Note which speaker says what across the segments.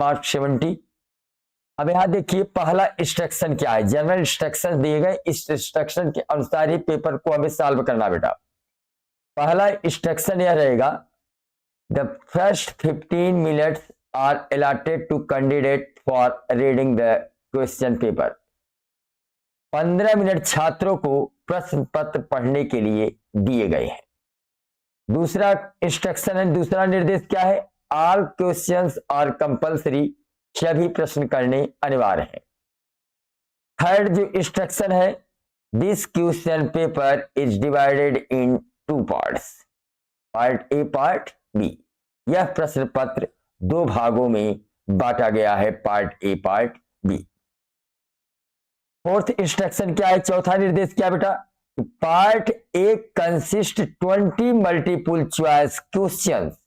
Speaker 1: Mark 70। अब यहां देखिए पहला इंस्ट्रक्शन क्या है, जनरल इंस्ट्रक्शन दिए गए, इस इंस्ट्रक्शन के अनुसार ही पेपर को हमें सॉल्व करना बेटा। पहला इंस्ट्रक्शन यह रहेगा, the first 15 minutes are allotted to candidate for reading the question paper. 15 minute छात्रों को प्रश्न पत्र पढ़ने के लिए दिए गए हैं। दूसरा इंस्ट्रक्शन है, दूसरा निर्देश क्या है, ऑल क्वेश्चंस आर कंपल्सरी, सभी प्रश्न करने अनिवार्य है। थर्ड जो इंस्ट्रक्शन है, this question paper is divided in 2 parts, part A part B. यह प्रश्न पत्र 2 भागों में बांटा गया है, part A part B. Fourth instruction क्या है, चौथा निर्देश क्या बेटा, part A consist 20 multiple choice questions.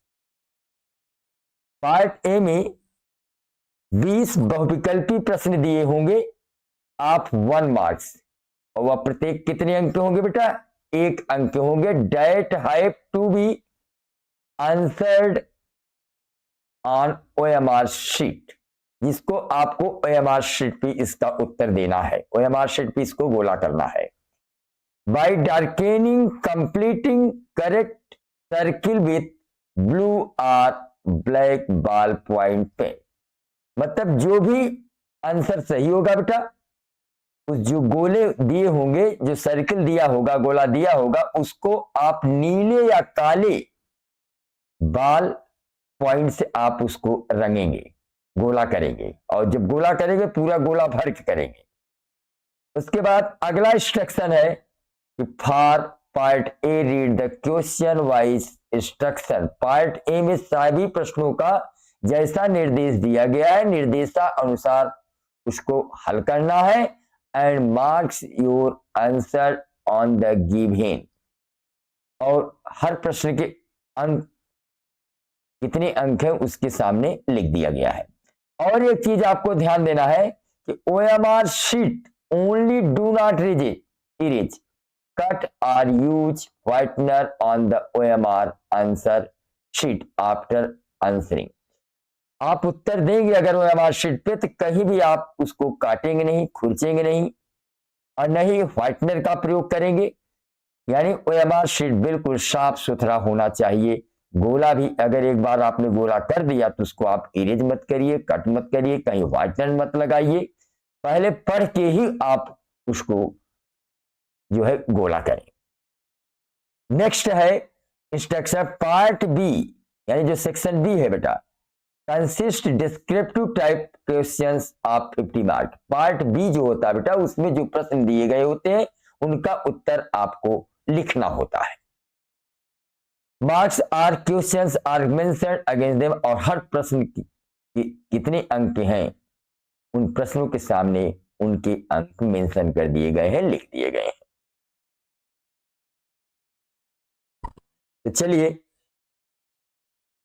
Speaker 1: Part A में 20 बहुविकल्पी प्रश्न दिए होंगे आप 1 मार्क्स, और वह प्रत्येक कितने अंक के होंगे बेटा, 1 अंक के होंगे। That have to be answered on OMR sheet, जिसको आपको OMR शीट पे इसका उत्तर देना है, OMR शीट पे इसको गोला करना है। By darkening completing correct circle with blue और ब्लैक बॉल पॉइंट पेन। मतलब जो भी आंसर सही होगा बेटा, उस जो गोले दिए होंगे, जो सर्किल दिया होगा, गोला दिया होगा, उसको आप नीले या काले बॉल पॉइंट से आप उसको रंगेंगे, गोला करेंगे, और जब गोला करेंगे पूरा गोला भर के करेंगे। उसके बाद अगला इंस्ट्रक्शन है कि for part A read the question wise instruction. Part A में सभी प्रश्नों का जैसा निर्देश दिया गया है, निर्देशा अनुसार उसको हल करना है। And marks your answer on the given, और हर प्रश्न के अंक कितने अंक हैं उसके सामने लिख दिया गया है। और एक चीज आपको ध्यान देना है कि OMR sheet only do not erase cut और use whitener on the OMR answer sheet after answering. आप उत्तर देंगे अगर OMR शीट पे, तो कहीं भी आप उसको काटेंगे नहीं, खुरचेंगे नहीं, और नहीं व्हाइटनर का प्रयोग करेंगे। यानी OMR शीट बिल्कुल साफ सुथरा होना चाहिए। गोला भी अगर एक बार आपने गोला कर दिया तो उसको आप इरेज मत करिए, कट मत करिए, कहीं व्हाइटनर मत लगाइए, पहले पढ़ के ही आप उसको जो है गोला करें। नेक्स्ट है इंस्ट्रक्शन पार्ट बी, यानी जो सेक्शन बी है बेटा, consist descriptive type questions of 50 mark. Part B जो होता है बेटा, उसमें जो प्रश्न दिए गए होते हैं उनका उत्तर आपको लिखना होता है। Marks are questions are mentioned against them, और हर प्रश्न की कितने अंक हैं उन प्रश्नों के सामने उनके अंक मेंशन कर दिए गए हैं, लिख दिए गए हैं। तो चलिए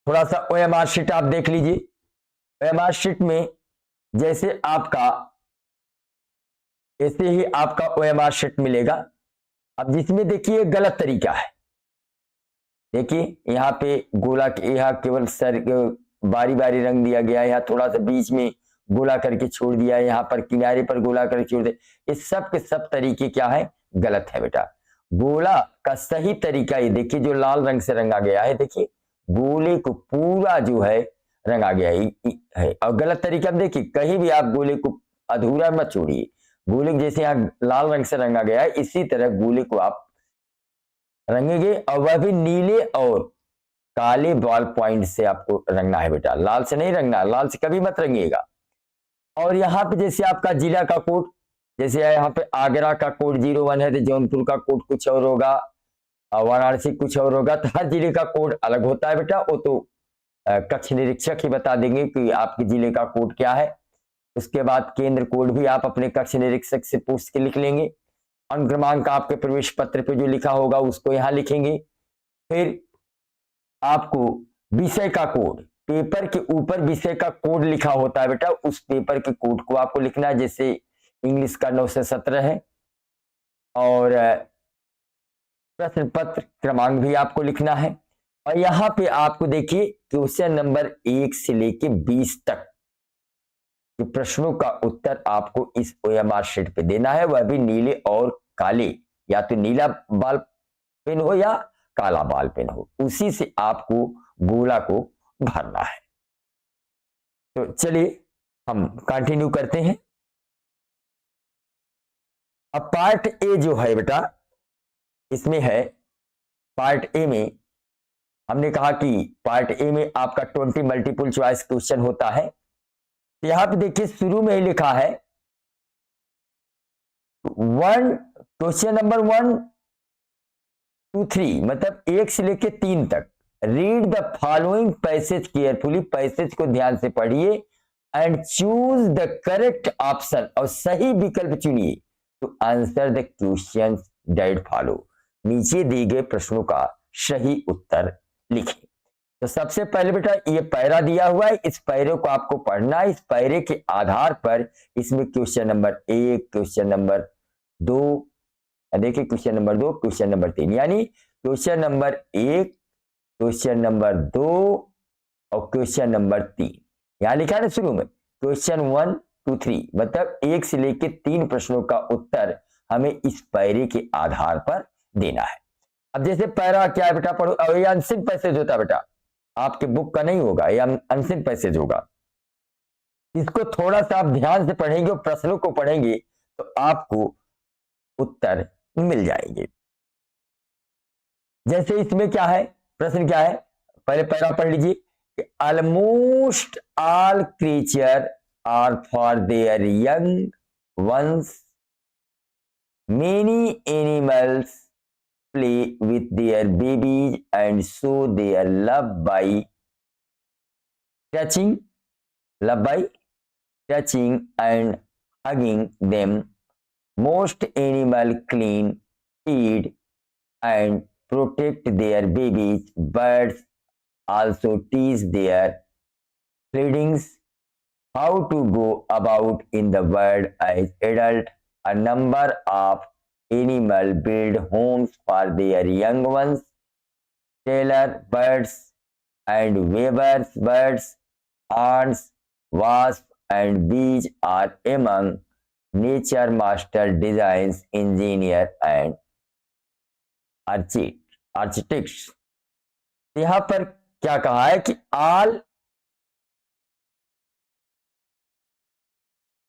Speaker 1: थोड़ा सा OMR शीट आप देख लीजिए। OMR शीट में जैसे आपका ऐसे ही आपका OMR शीट मिलेगा। अब जिसमें देखिए गलत तरीका है, देखिए यहाँ पे गोला यहाँ केवल सर बारी बारी रंग दिया गया है, यहाँ थोड़ा सा बीच में गोला करके छोड़ दिया है, यहाँ पर किनारे पर गोला करके छोड़ दिया। इस सब के सब तरीके क्या है, गलत है बेटा। गोला का सही तरीका ये देखिए, जो लाल रंग से रंगा गया है, देखिए गोले को पूरा जो है रंगा गया है। और गलत तरीका में देखिए, कहीं भी आप गोले को अधूरा मत छोड़िए। गोले जैसे यहाँ लाल रंग से रंगा गया है, इसी तरह गोले को आप रंगेंगे, और वह भी नीले और काले बॉल पॉइंट से आपको रंगना है बेटा, लाल से नहीं रंगना, लाल से कभी मत रंगिएगा। और यहाँ पे जैसे आपका जिला का कोड, जैसे यहाँ पे आगरा का कोड 01 है, तो जौनपुर का कोड कुछ और होगा, वाराणसी कुछ और होगा, तो हर जिले का कोड अलग होता है बेटा। वो तो कक्ष निरीक्षक ही बता देंगे कि आपके जिले का कोड क्या है। उसके बाद केंद्र कोड भी आप अपने कक्ष निरीक्षक से पूछ के लिख लेंगे। अंक क्रमांक आपके प्रवेश पत्र पे जो लिखा होगा उसको यहाँ लिखेंगे। फिर आपको विषय का कोड, पेपर के ऊपर विषय का कोड लिखा होता है बेटा, उस पेपर के कोड को आपको लिखना है। जैसे इंग्लिश का 9 से 17 है, और प्रश्न पत्र क्रमांक भी आपको लिखना है। और यहाँ पे आपको देखिए क्वेश्चन नंबर 1 से लेके 20 तक कि प्रश्नों का उत्तर आपको इस OMR शीट पे देना है, वह भी नीले और काले, या तो नीला बॉल पेन हो या काला बॉल पेन हो, उसी से आपको गोला को भरना है। तो चलिए हम कंटिन्यू करते हैं। अब पार्ट ए जो है बेटा, इसमें है पार्ट ए में हमने कहा कि पार्ट ए में आपका 20 मल्टीपल चॉइस क्वेश्चन होता है। तो यहां पे देखिए शुरू में ही लिखा है क्वेश्चन नंबर 1 to 3, मतलब 1 से लेके 3 तक। Read the following passage carefully, passage को ध्यान से पढ़िए and choose the correct option, और सही विकल्प चुनिए to answer the question that follow. नीचे दिए गए प्रश्नों का सही उत्तर लिखें। तो सबसे पहले बेटा ये पैरा दिया हुआ है, इस पैरे को आपको पढ़ना है। इस पैरे के आधार पर इसमें क्वेश्चन नंबर 1, क्वेश्चन नंबर 2, देखिए क्वेश्चन नंबर 2, क्वेश्चन नंबर 3, यानी क्वेश्चन नंबर 1, क्वेश्चन नंबर 2 और क्वेश्चन नंबर 3 यहां लिखा है ना शुरू में, क्वेश्चन 1 to 3, मतलब 1 से लेकर 3 प्रश्नों का उत्तर हमें इस पैरे के आधार पर देना है। अब जैसे पैरा क्या है बेटा, पढ़ो। और ये अनसिन पैसेज होता है बेटा, आपके बुक का नहीं होगा, ये अनसिन पैसेज होगा। इसको थोड़ा सा आप ध्यान से पढ़ेंगे और प्रश्नों को पढ़ेंगे तो आपको उत्तर मिल जाएंगे। जैसे इसमें क्या है, प्रश्न क्या है, पहले पैरा पढ़ लीजिए। Almost all creature are for their young ones, many animals play with their babies and show their love by touching and hugging them. Most animals clean, feed and protect their babies. Birds also teach their feedings how to go about in the world as adult. A number of animal build homes for their young ones. Tailor birds and weavers birds, ants, wasps and bees are among nature master designs, engineer and architects. यहां पर क्या कहा है कि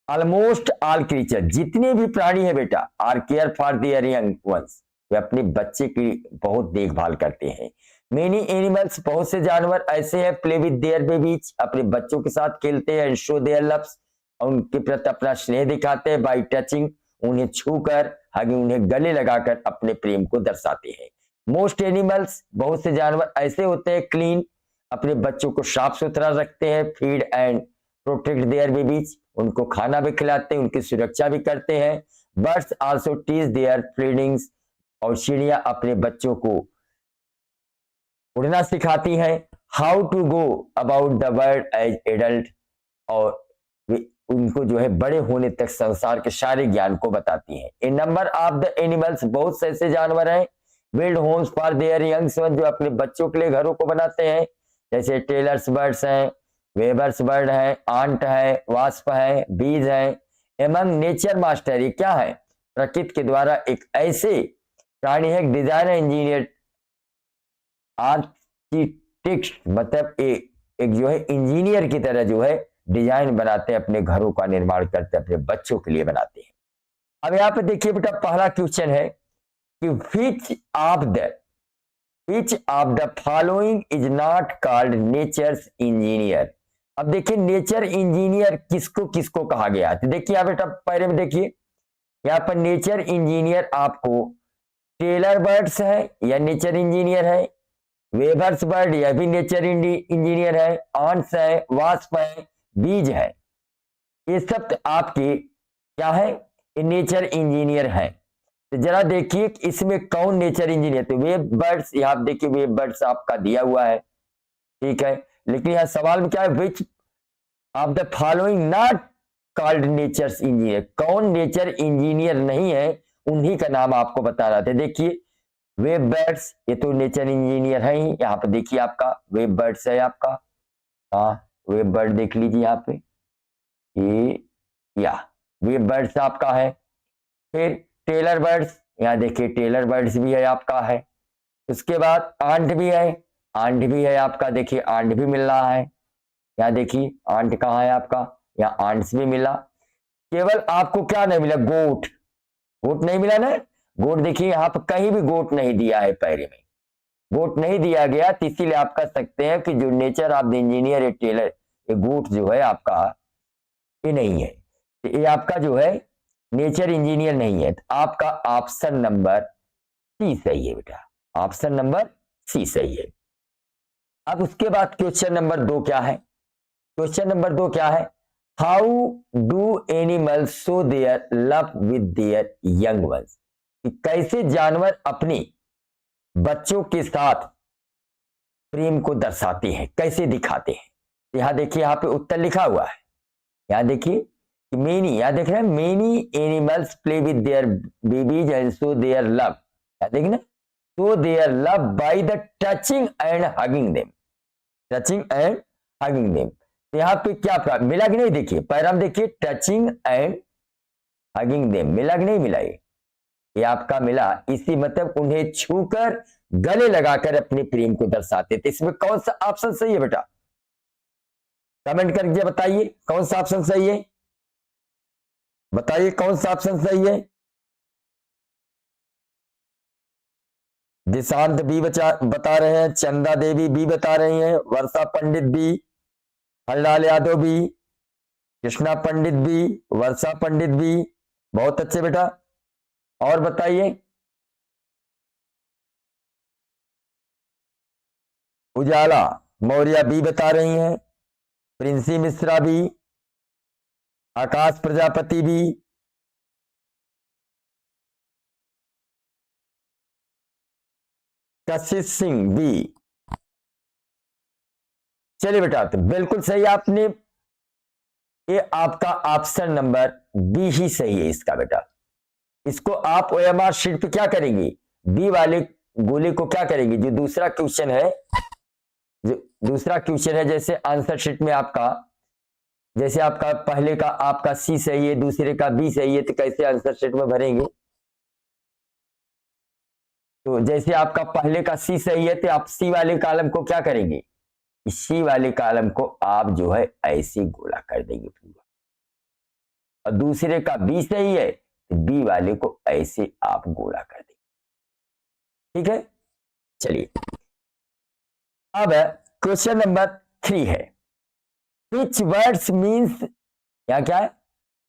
Speaker 1: almost all creature, जितने भी प्राणी है बेटा, are care for their young ones, वे अपने बच्चे की बहुत देखभाल करते हैं। मेनी एनिमल्स, बहुत से जानवर ऐसे हैं, प्ले विद देयर बेबीज, अपने बच्चों के साथ खेलते हैं, शो देयर लव्स, और उनके प्रति अपना स्नेह दिखाते हैं, बाय टचिंग, उन्हें छूकर, हगिंग, उन्हें गले लगाकर अपने प्रेम को दर्शाते हैं। मोस्ट एनिमल्स, बहुत से जानवर ऐसे होते हैं, क्लीन, अपने बच्चों को साफ सुथरा रखते हैं, feed and protect their babies, उनको खाना भी खिलाते हैं, उनकी सुरक्षा भी करते हैं। Birds also teach their feedings, और चिड़िया अपने बच्चों को उड़ना सिखाती हैं। How to go about the world as adult, और उनको जो है बड़े होने तक संसार के सारे ज्ञान को बताती हैं। A number of the animals, बहुत से ऐसे जानवर हैं, build homes for their youngs one, जो अपने बच्चों के लिए घरों को बनाते हैं, जैसे टेलर्स बर्ड्स हैं, वेबर्स बर्ड है, आंट है, वास्प है, बीज है। एमंग नेचर मास्टर, ये क्या है, प्रकृति के द्वारा एक ऐसे प्राणी है, डिजाइनर, इंजीनियर, आर्किटेक्ट, मतलब एक जो है इंजीनियर की तरह जो है डिजाइन बनाते हैं, अपने घरों का निर्माण करते हैं, अपने बच्चों के लिए बनाते हैं। अब यहाँ पे देखिए बेटा, पहला क्वेश्चन है कि which of the following is not called nature's engineer. अब देखिए नेचर इंजीनियर किसको किसको कहा गया है, तो देखिए यहाँ बेटा पहले में देखिए, यहाँ पर नेचर इंजीनियर आपको टेलर बर्ड्स है, या नेचर इंजीनियर है, वेबर्स बर्ड, यह भी नेचर इंजीनियर है, आंट्स है, वास्प है, बीज है, ये सब आपके क्या है, नेचर इंजीनियर है। तो जरा देखिए इसमें कौन नेचर इंजीनियर, तो वेब बर्ड्स, यहाँ देखिए वेब बर्ड्स आपका दिया हुआ है, ठीक है, लेकिन यहाँ सवाल में क्या है, which of the following not called nature's engineer, कौन नेचर इंजीनियर नहीं है, उन्हीं का नाम आपको बता रहा था। देखिए वेब बर्ड्स, ये तो नेचर इंजीनियर है ही, यहाँ पे देखिए आपका वेब बर्ड्स है आपका, हाँ वेब बर्ड देख लीजिए यहाँ पे, या ये बर्ड्स आपका है। फिर टेलर बर्ड्स, यहाँ देखिए टेलर बर्ड्स भी है आपका है। उसके बाद आंट भी है, आंट भी है आपका, देखिए आंट भी मिल रहा है। यहाँ देखिए आंट कहाँ है आपका, यहाँ आंट्स भी मिला। केवल आपको क्या नहीं मिला, गोट, गोट नहीं मिला ना। गोट देखिए यहाँ पर कहीं भी गोट नहीं दिया है, पैरे में गोट नहीं दिया गया, तो इसीलिए आप कह सकते हैं कि जो nature of the engineer a tailor, ये गोट जो है आपका ये नहीं है, तो ये आपका जो है नेचर इंजीनियर नहीं है। तो आपका ऑप्शन नंबर सी सही है बेटा, ऑप्शन नंबर सी सही है। अब उसके बाद क्वेश्चन नंबर 2 क्या है, क्वेश्चन नंबर 2 क्या है, how do animals show their love with their young once, कैसे जानवर अपनी बच्चों के साथ प्रेम को दर्शाते हैं, कैसे दिखाते हैं। यहां देखिए यहाँ पे उत्तर लिखा हुआ है, यहां देखिए मेनी, यहां देख रहे हैं many animals play with their babies and show their love, यहां देखिए ना, show their love by the touching and hugging them, touching and hugging them. यहाँ पे क्या मिला कि नहीं, देखिए पैराम देखिए टचिंग एंड हगिंग देम, मिला कि नहीं मिला, ये आपका मिला। इसी मतलब उन्हें छूकर गले लगाकर अपने प्रेम को दर्शाते थे। इसमें कौन सा ऑप्शन सही है बेटा, कमेंट करके बताइए कौन सा ऑप्शन सही है, बताइए कौन सा ऑप्शन सही है। दिशांत बी बता रहे हैं, चंदा देवी बी बता रही हैं, वर्षा पंडित बी, हरलाल यादव बी, कृष्णा पंडित बी, वर्षा पंडित बी, बहुत अच्छे बेटा। और बताइए, उजाला मौर्य बी बता रही हैं, प्रिंसी मिश्रा बी, आकाश प्रजापति बी, कशिश सिंह बी। चलिए बेटा, तो बिल्कुल सही आपने, ये आपका ऑप्शन नंबर बी ही सही है इसका बेटा। इसको आप ओएमआर शीट पे क्या करेंगे, बी वाले गोले को क्या करेंगे, जो दूसरा क्वेश्चन है, जो दूसरा क्वेश्चन है, जैसे आंसर शीट में आपका, जैसे आपका पहले का आपका सी सही है, दूसरे का बी सही है, तो कैसे आंसर शीट में भरेंगे। तो जैसे आपका पहले का सी सही है, तो आप सी वाले कॉलम को क्या करेंगे, सी वाले कॉलम को आप जो है ऐसे गोला कर देंगे पूरा, और दूसरे का बी सही है तो बी वाले को ऐसे आप गोला कर देंगे, ठीक है। चलिए अब क्वेश्चन नंबर 3 है, which words means, यहाँ क्या है,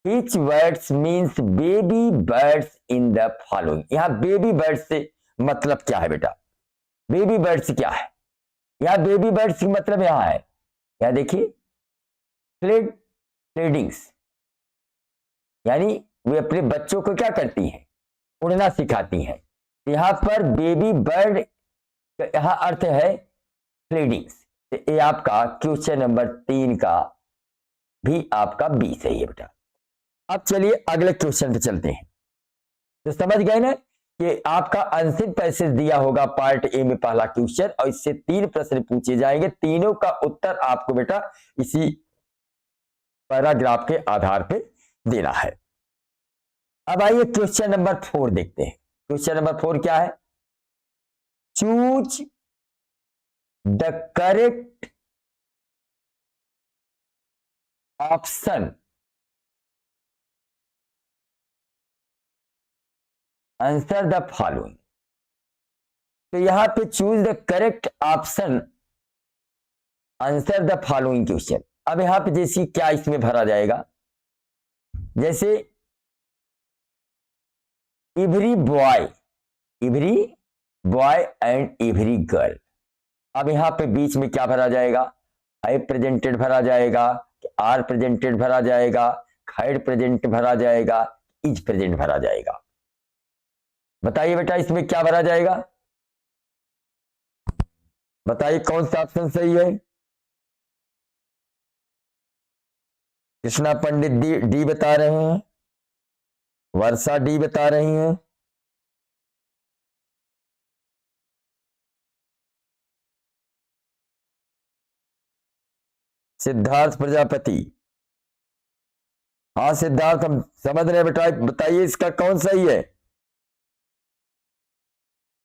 Speaker 1: which words means baby birds in the following, यहाँ बेबी बर्ड्स से मतलब क्या है बेटा, बेबी बर्ड्स क्या है, यहाँ बेबी बर्ड्स की मतलब यहाँ है, यहाँ देखिए फ्लेडिंग्स, यानी वे अपने बच्चों को क्या करती हैं, उड़ना सिखाती हैं। यहां पर बेबी बर्ड यहां अर्थ है फ्लेडिंग्स, ये आपका क्वेश्चन नंबर 3 का भी आपका बी सही है बेटा। अब चलिए अगले क्वेश्चन पे चलते हैं। तो समझ गए ना कि आपका अनसिन पैसेज दिया होगा पार्ट ए में पहला क्वेश्चन, और इससे 3 प्रश्न पूछे जाएंगे, तीनों का उत्तर आपको बेटा इसी पैराग्राफ के आधार पे देना है। अब आइए क्वेश्चन नंबर 4 देखते हैं। क्वेश्चन नंबर 4 क्या है, choose the correct option, answer the following. तो यहां पे choose the correct option, answer the following question. अब यहां पे जैसी क्या इसमें भरा जाएगा, जैसे every boy and every girl. अब यहां पे बीच में क्या भरा जाएगा, आई प्रेजेंटेड भरा जाएगा, आर प्रेजेंटेड भरा जाएगा, हैड प्रेजेंट भरा जाएगा, इज प्रेजेंट भरा जाएगा। बताइए बेटा इसमें क्या भरा जाएगा, बताइए कौन सा ऑप्शन सही है। कृष्णा पंडित डी बता रहे हैं, वर्षा डी बता रही हैं, सिद्धार्थ प्रजापति हाँ सिद्धार्थ, हम समझ रहे हैं बेटा, बताइए इसका कौन सही है।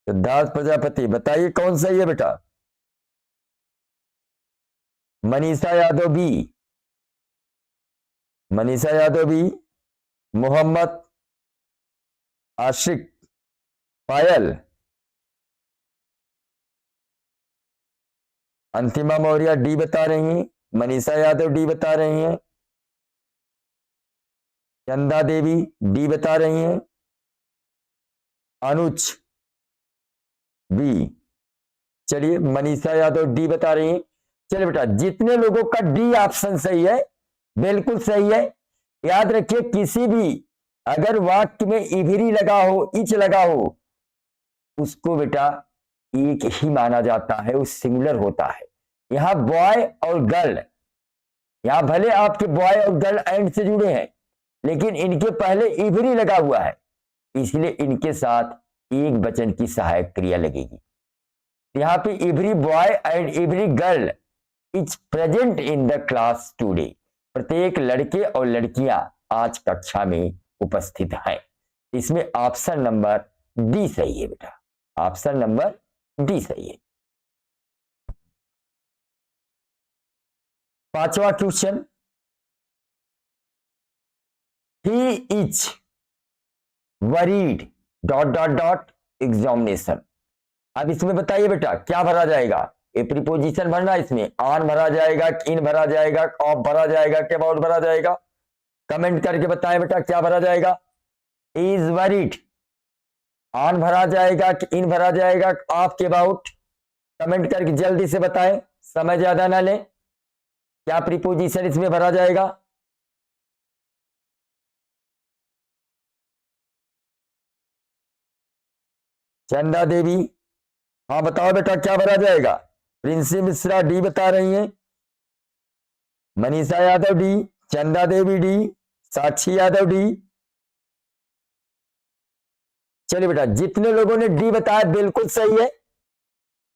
Speaker 1: सिद्धार्थ प्रजापति बताइए कौन सही है बेटा। मनीषा यादव बी, मनीषा यादव बी, मोहम्मद आशिक पायल, अंतिमा मौर्य डी बता रही हैं, मनीषा यादव डी बता रही हैं, चंदा देवी डी बता रही हैं, अनुज बी। चलिए मनीषा यादव डी बता रही हैं। चलिए बेटा, जितने लोगों का डी ऑप्शन सही है, बिल्कुल सही है। याद रखिए, किसी भी अगर वाक्य में इभरी लगा हो, इच लगा हो, उसको बेटा एक ही माना जाता है, वो सिंगुलर होता है। यहां बॉय और गर्ल, यहां भले आपके बॉय और गर्ल एंड से जुड़े हैं, लेकिन इनके पहले इभरी लगा हुआ है, इसलिए इनके साथ एक वचन की सहायक क्रिया लगेगी। यहां पे every boy and every girl is present in the class today. प्रत्येक लड़के और लड़कियां आज कक्षा में उपस्थित हैं। इसमें ऑप्शन नंबर डी सही है बेटा, ऑप्शन नंबर डी सही है। पांचवा question, he is worried dot dot dot examination. अब इसमें बताइए बेटा क्या भरा जाएगा। ए प्रीपोजिशन भरना, इसमें ऑन भरा जाएगा, इन भरा जाएगा, ऑफ भरा जाएगा, के अबाउट भरा जाएगा। कमेंट करके बताएं बेटा क्या भरा जाएगा। इज वरीड, ऑन भरा जाएगा कि इन भरा जाएगा, ऑफ के अबाउट। कमेंट करके जल्दी से बताएं, समय ज्यादा ना लें। क्या प्रीपोजिशन इसमें भरा जाएगा। चंदा देवी, हाँ बताओ बेटा क्या भरा जाएगा। प्रिंसी मिश्रा डी बता रही हैं, मनीषा यादव डी, चंदा देवी डी, साक्षी यादव डी। चलिए बेटा, जितने लोगों ने डी बताया बिल्कुल सही है।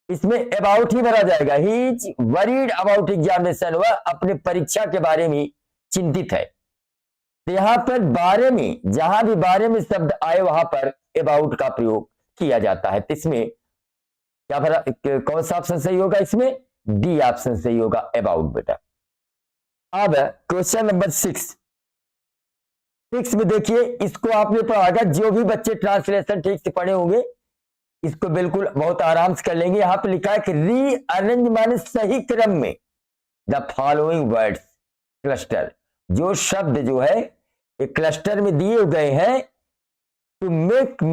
Speaker 1: इसमें अबाउट ही भरा जाएगा। He is worried about examination, वह अपने परीक्षा के बारे में चिंतित है। तो यहां पर बारे में, जहां भी बारे में शब्द आए वहां पर अबाउट का प्रयोग किया जाता है। तो इसमें क्या भरा, कौन सा ऑप्शन सही होगा। इसमें डी ऑप्शन सही होगा, अबाउट बेटा। अब क्वेश्चन नंबर 6 में देखिए, इसको आपने पढ़ा होगा, जो भी बच्चे ट्रांसलेशन ठीक से पढ़े होंगे इसको बिल्कुल बहुत आराम से कर लेंगे। यहां पे लिखा है कि रीअरेंज माने सही क्रम में द फॉलोइंग वर्ड्स क्लस्टर। जो शब्द जो है एक क्लस्टर में दिए गए हैं, टू मेक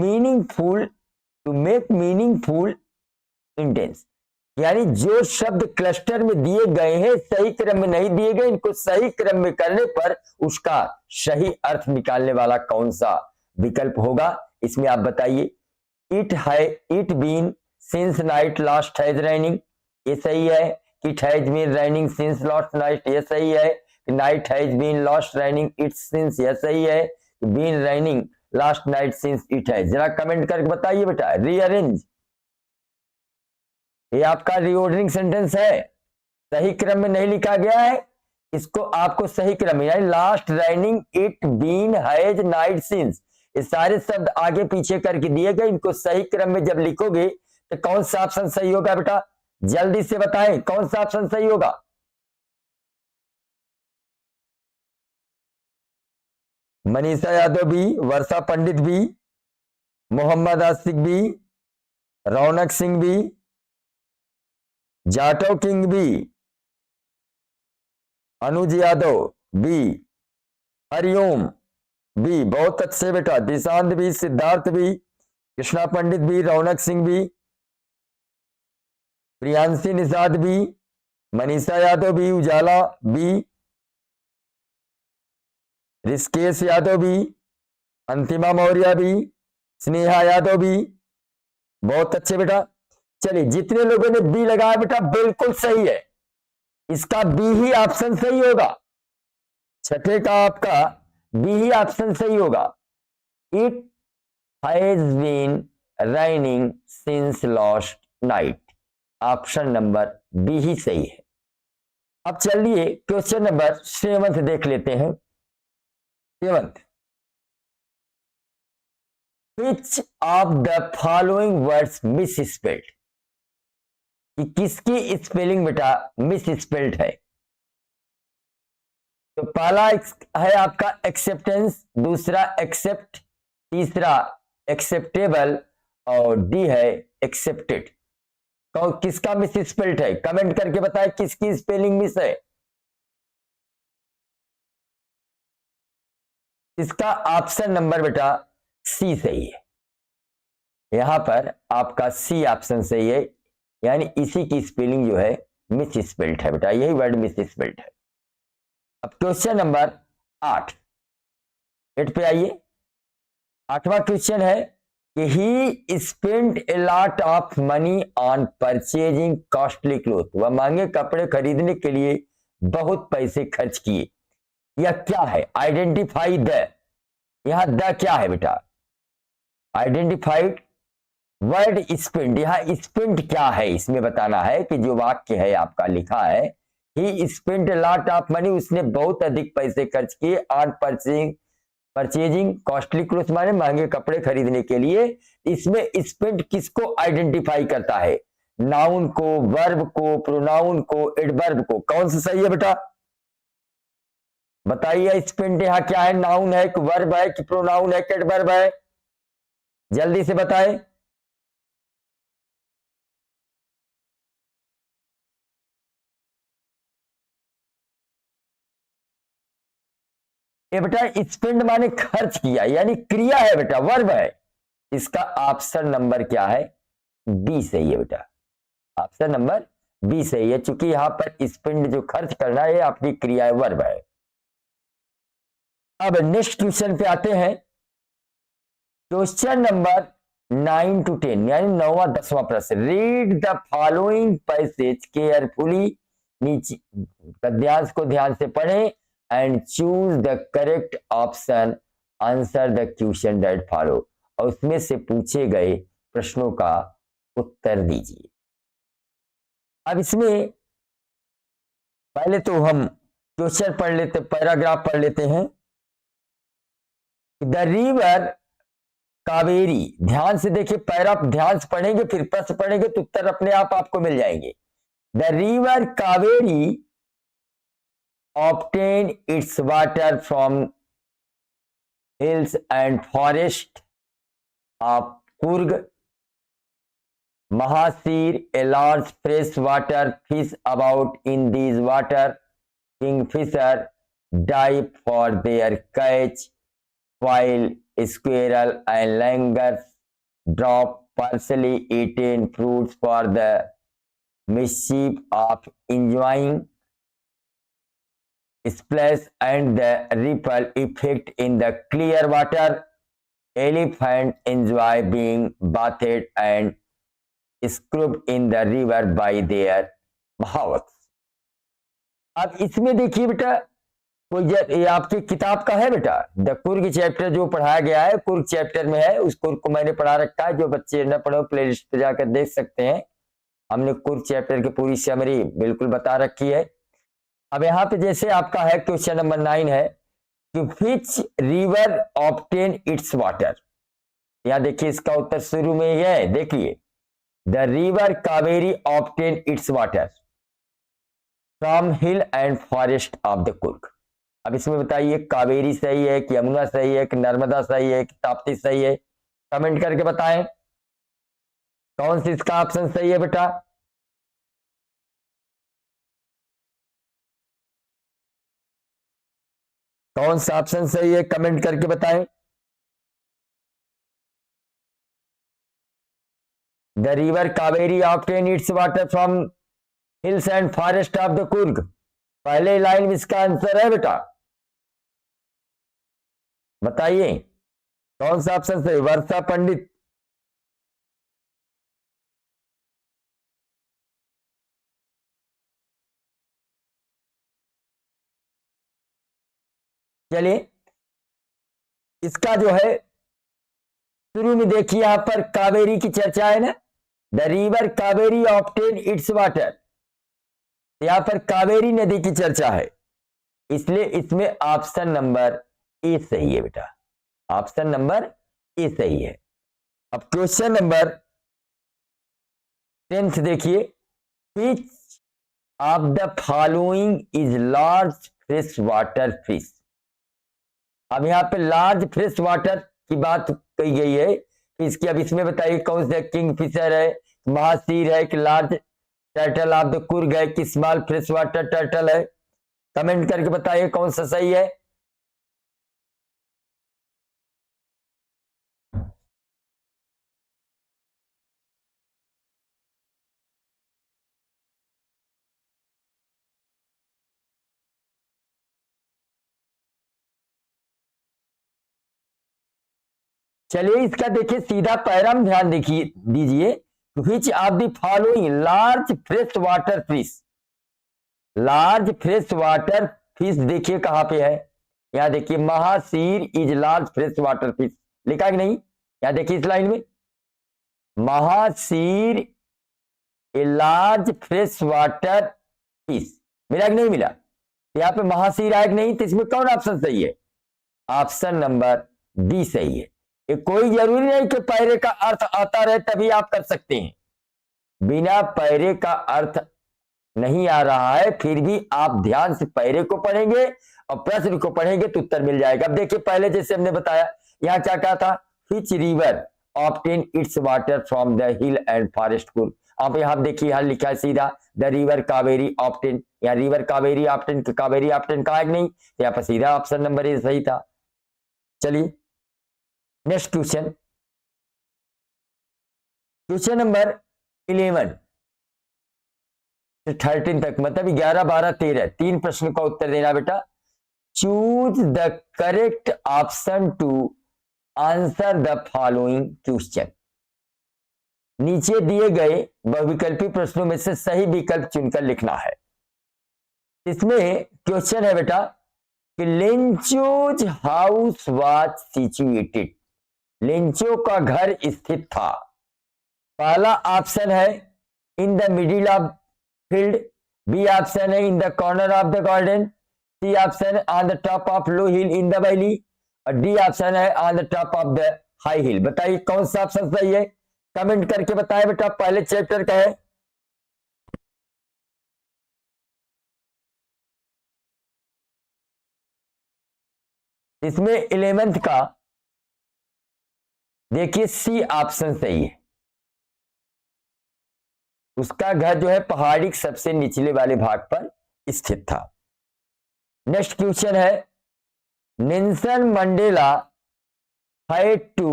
Speaker 1: मीनिंगफुल इंटेंस, यानी जो शब्द क्लस्टर में दिए गए हैं सही क्रम में नहीं दिए गए, इनको सही क्रम में करने पर उसका सही अर्थ निकालने वाला कौन सा विकल्प होगा। इसमें आप बताइए। It been since night last has raining, ये सही है। It has been raining since last night, ये सही है। Night has been last raining it since, ये सही है। Been raining last night since it has. जरा कमेंट करके बताइए बेटा। रीअरेंज, ये आपका रीऑर्डरिंग सेंटेंस है, सही क्रम में नहीं लिखा गया है। इसको आपको सही क्रम में, यानी last raining, it been has night since, ये सारे शब्द आगे पीछे करके दिए गए, इनको सही क्रम में जब लिखोगे तो कौन सा ऑप्शन सही होगा बेटा, जल्दी से बताएं कौन सा ऑप्शन सही होगा। मनीषा यादव भी, वर्षा पंडित भी, मोहम्मद आसिक भी, रौनक सिंह भी, जाटव किंग भी, अनुज यादव भी, हरिओम भी, बहुत अच्छे बेटा। दिशांत भी, सिद्धार्थ भी, कृष्णा पंडित भी, रौनक सिंह भी, प्रियांशी निषाद भी, मनीषा यादव भी, उजाला भी, ऋषिकेश यादव भी, अंतिमा मौर्य भी, स्नेहा यादव भी, बहुत अच्छे बेटा। चलिए, जितने लोगों ने बी लगाया बेटा बिल्कुल सही है, इसका बी ही ऑप्शन सही होगा। छठे का आपका बी ही ऑप्शन सही होगा। It has been raining since last night, option number B ही सही है। अब चलिए क्वेश्चन नंबर 7 देख लेते हैं। 7th, which of the following words misspelled, कि किसकी स्पेलिंग बेटा मिसस्पेल्ड है। तो पहला है आपका एक्सेप्टेंस, दूसरा एक्सेप्ट, तीसरा एक्सेप्टेबल और डी है एक्सेप्टेड। तो किसका मिसस्पेल्ड है, कमेंट करके बताएं किसकी स्पेलिंग मिस है। इसका ऑप्शन नंबर बेटा सी सही है, यहां पर आपका सी ऑप्शन सही है, यानी इसी की स्पेलिंग जो है मिसस्पेल्ड है बेटा, यही वर्ड मिसस्पेल्ड है। अब क्वेश्चन नंबर 8 पे आइए। 8वां क्वेश्चन है कि he spend a lot of money on purchasing costly cloth, वह महंगे कपड़े खरीदने के लिए बहुत पैसे खर्च किए। यह क्या है, आइडेंटिफाई द, यहां द क्या है बेटा, आइडेंटिफाइड वर्ड स्पेंड, यहां स्पेंड क्या है इसमें बताना है कि जो वाक्य है आपका लिखा है ही स्पेंड लॉट ऑफ मनी, उसने बहुत अधिक पैसे खर्च किए ऑन परचेजिंग कॉस्टली क्लोथ, माने महंगे कपड़े खरीदने के लिए। इसमें स्पेंड किसको आइडेंटिफाई करता है, नाउन को, वर्ब को, प्रोनाउन को, एडवर्ब को, कौन सा सही है बेटा बताइए। स्पेंड यहां क्या है, नाउन है कि वर्ब है कि प्रोनाउन है कि एडवर्ब है, जल्दी से बताएं। ये बेटा स्पेंड माने खर्च किया, यानी क्रिया है बेटा, वर्ब है। इसका ऑप्शन नंबर क्या है, बी सही है बेटा, ऑप्शन नंबर बी सही है, क्योंकि यहां पर स्पेंड जो खर्च करना है आपकी क्रिया है, वर्ब है। अब नेक्स्ट क्वेश्चन पे आते हैं, क्वेश्चन नंबर 9 to 10 यानी 9वां 10वां प्रश्न। Read the following passage carefully, नीचे पद्यांश को ध्यान से पढ़ें and choose the correct option, answer the question that follow, और उसमें से पूछे गए प्रश्नों का उत्तर दीजिए। अब इसमें पहले तो हम क्वेश्चन पढ़ लेते, पैराग्राफ पढ़ लेते हैं। द रिवर कावेरी, ध्यान से देखिए, पैरा ध्यान से पढ़ेंगे फिर प्रश्न पढ़ेंगे तो उत्तर अपने आप आपको मिल जाएंगे। The river Kaveri obtain its water from hills and forest of Kurg. Mahasir, a large freshwater fish about in these water. Kingfisher dive for their catch, while squirrel and langurs drop partially eaten fruits for the mischief of enjoying splash and the ripple effect in the clear water. Elephant enjoy being bathed and scrubbed in the river by their mouths. अब इसमें देखिए बेटा, कोई ये आपकी किताब का है बेटा, द कुर्ग चैप्टर जो पढ़ाया गया है, कुर्ग चैप्टर में है, उस कुर्ग को मैंने पढ़ा रखा है, जो बच्चे न पढ़ो प्लेलिस्ट पे जाकर देख सकते हैं, हमने कुर्ग चैप्टर की पूरी समरी बिल्कुल बता रखी है। अब यहां पे जैसे आपका है क्वेश्चन नंबर 9 है कि which river obtain it's water, यहां देखिए इसका उत्तर शुरू में ही है, देखिए the river Kaveri obtain it's water from hill and forest of the Coorg. अब इसमें बताइए कावेरी सही है कि यमुना सही है कि नर्मदा सही है कि ताप्ती सही है, कमेंट करके बताएं कौन सी इसका ऑप्शन सही है बेटा। कौन सा ऑप्शन सही है कमेंट करके बताएं। The river Kaveri obtain it's water from hills and forest of the Coorg, पहले लाइन में इसका आंसर है बेटा, बताइए कौन सा ऑप्शन सही। वर्षा पंडित, चलिए इसका जो है शुरू में देखिए यहां पर कावेरी की चर्चा है ना, the river Kaveri obtain it's water, यहां पर कावेरी नदी की चर्चा है, इसलिए इसमें ऑप्शन नंबर ए सही है बेटा, ऑप्शन नंबर ए सही है। अब क्वेश्चन नंबर 10 देखिए, विच of the following is large fresh water fish. अब यहाँ पे लार्ज फ्रेश वाटर की बात कही गई है इसकी। अब इसमें बताइए कौन सा किंग फिशर है, महासीर है कि large turtle of the Coorg है कि स्मॉल फ्रेश वाटर टर्टल है। कमेंट करके बताइए कौन सा सही है। चलिए इसका देखिए सीधा पैराम ध्यान देखिए दीजिए, विच of the following large fresh water fish. Large fresh water fish देखिए कहां पे है, यहां देखिए mahseer is large fresh water fish, लिखा कि नहीं, यहां देखिए इस लाइन में mahseer a large fresh water fish, मिला कि नहीं मिला। यहां पे महासीर आया कि नहीं, तो इसमें कौन ऑप्शन सही है, ऑप्शन नंबर डी सही है। ये कोई जरूरी नहीं कि पैरे का अर्थ आता रहे तभी आप कर सकते हैं, बिना पैरे का अर्थ नहीं आ रहा है फिर भी आप ध्यान से पैरे को पढ़ेंगे और प्रश्न को पढ़ेंगे तो उत्तर मिल जाएगा। अब देखिए पहले जैसे हमने बताया यहां क्या कहा था, which river obtain it's water from the hill and forest Coorg. आप यहां देखिए यहां लिखा है सीधा द रिवर कावेरी ऑब्टेन, यहाँ river Kaveri obtain, Kaveri obtain कहा है नहीं, यहाँ पर सीधा ऑप्शन नंबर ए सही था। चलिए नेक्स्ट क्वेश्चन, क्वेश्चन नंबर 11 से 13 तक, मतलब 11, 12, 13 तीन प्रश्न का उत्तर देना बेटा। Choose the correct option to answer the following question. नीचे दिए गए बहुविकल्पी प्रश्नों में से सही विकल्प चुनकर लिखना है। इसमें क्वेश्चन है बेटा कि Lencho's house was situated, Lencho का घर स्थित था। पहला ऑप्शन है in the middle of field, B option है in the corner of the garden, C option on the top of low hill in the valley और डी ऑप्शन है on the top of the high hill. बताइए कौन सा option सही है, comment करके बताएं बेटा। पहले चैप्टर का है, इसमें 11th का देखिए सी ऑप्शन सही है। उसका घर जो है पहाड़ी के सबसे निचले वाले भाग पर स्थित था। नेक्स्ट क्वेश्चन है Nelson Mandela had to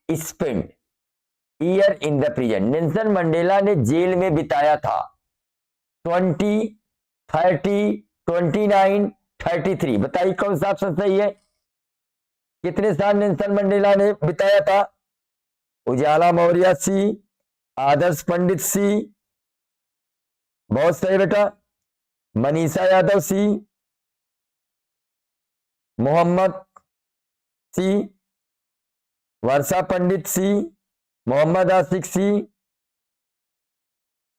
Speaker 1: spend year in the prison. Nelson Mandela ने जेल में बिताया था 20, 30, 29, 33। बताइए कौन सा ऑप्शन सही है, कितने साल नेल्सन मंडेला ने बिताया था। उजाला मौर्य सी, आदर्श पंडित सी, बहुत सही बेटा, मनीषा यादव सी, मोहम्मद सी, वर्षा पंडित सी, मोहम्मद आसिक सी,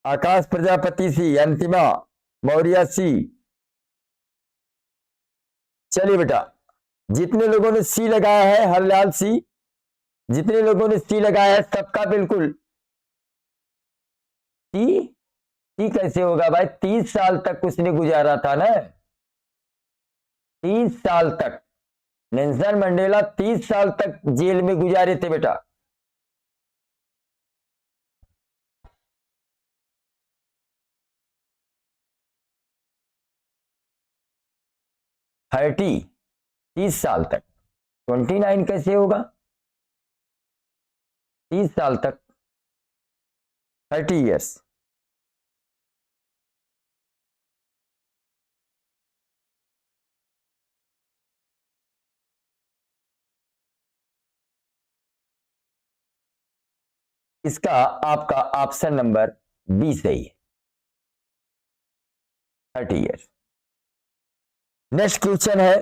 Speaker 1: आकाश प्रजापति सी, अंतिमा मौर्य सी। चलिए बेटा जितने लोगों ने सी लगाया है, हरलाल सी, जितने लोगों ने सी लगाया है सबका बिल्कुल सी कैसे होगा भाई, 30 साल तक उसने गुजारा था ना, 30 साल तक नेल्सन मंडेला 30 साल तक जेल में गुजारे थे बेटा। थर्टी 30 साल तक, 29 कैसे होगा, 30 साल तक 30 इयर्स। इसका आपका ऑप्शन नंबर बी सही है, 30 इयर्स। नेक्स्ट क्वेश्चन है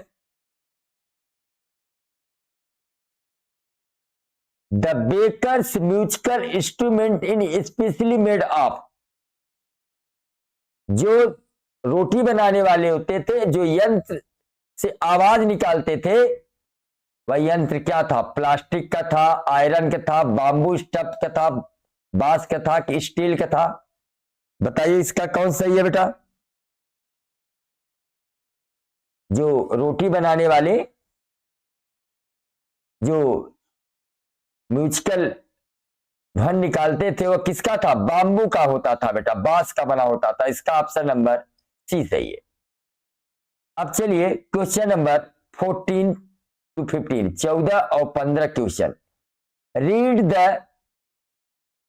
Speaker 1: the bakers musical instrument in specially made of. जो रोटी बनाने वाले होते थे, जो यंत्र से आवाज निकालते थे, वह यंत्र क्या था? प्लास्टिक का था, आयरन का था, बांबू स्टफ का था, बांस का था कि स्टील का था? बताइए इसका कौन सही है बेटा? जो रोटी बनाने वाले जो म्यूजिकल ध्वन निकालते थे वो किसका था? बांबू का होता था बेटा, बांस का बना होता था। इसका ऑप्शन नंबर सी सही है। अब चलिए क्वेश्चन नंबर 14 to 15, 14 और 15 question.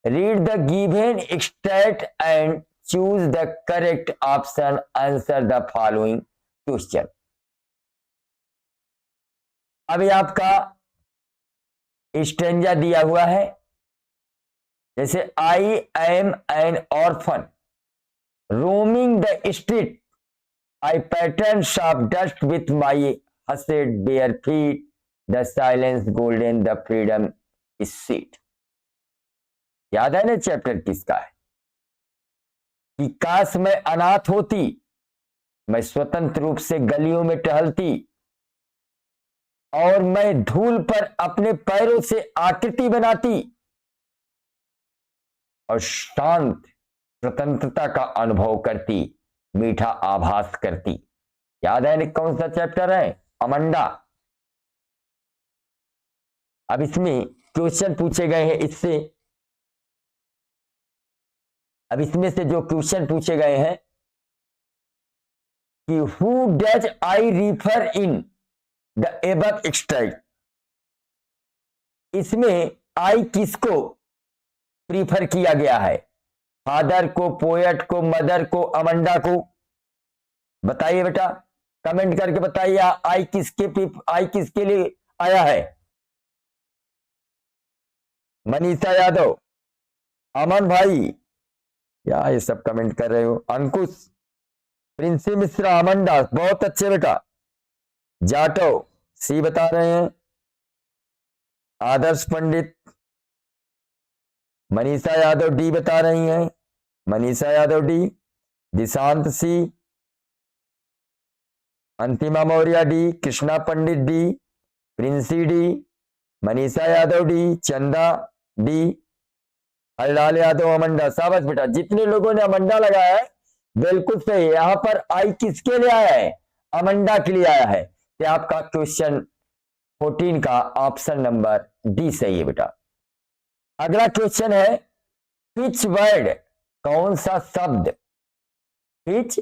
Speaker 1: Read the given extract and choose the correct option, answer the following question. अभी आपका स्ट्रेंजा दिया हुआ है, जैसे I am an orphan roaming the street, I pattern of dust with my hasted bare feet, the silence golden, the freedom is sweet. याद है ना chapter किसका है? कि काश मैं अनाथ होती, मैं स्वतंत्र रूप से गलियों में टहलती और मैं धूल पर अपने पैरों से आकृति बनाती और शांत स्वतंत्रता का अनुभव करती, मीठा आभास करती। याद है कौन सा चैप्टर है? अमंडा। अब इसमें क्वेश्चन पूछे गए हैं इसमें से जो क्वेश्चन पूछे गए हैं कि who does I refer in the above extract, इसमें आई किसको प्रीफर किया गया है? फादर को, पोएट को, मदर को, अमंडा को? बताइए बेटा, कमेंट करके बताइए आई किसके लिए आया है? मनीषा यादव, अमन भाई, क्या ये सब कमेंट कर रहे हो? अंकुश, प्रिंसी मिश्रा, अमंडा, बहुत अच्छे बेटा। जाटव सी बता रहे हैं, आदर्श पंडित, मनीषा यादव डी बता रही हैं, Manisha Yadav D, Dishant C, Antima Maurya D, Krishna Pandit D, Princy D, Manisha Yadav D, Chanda D, Harlal Yadav अमंडा। शाबाश बेटा, जितने लोगों ने अमंडा लगाया है बिल्कुल सही है। यहां पर आई किसके लिए आया है? अमंडा के लिए आया है। तो आपका क्वेश्चन 14 का ऑप्शन नंबर डी सही है बेटा। अगला क्वेश्चन है, विच वर्ड, कौन सा शब्द, which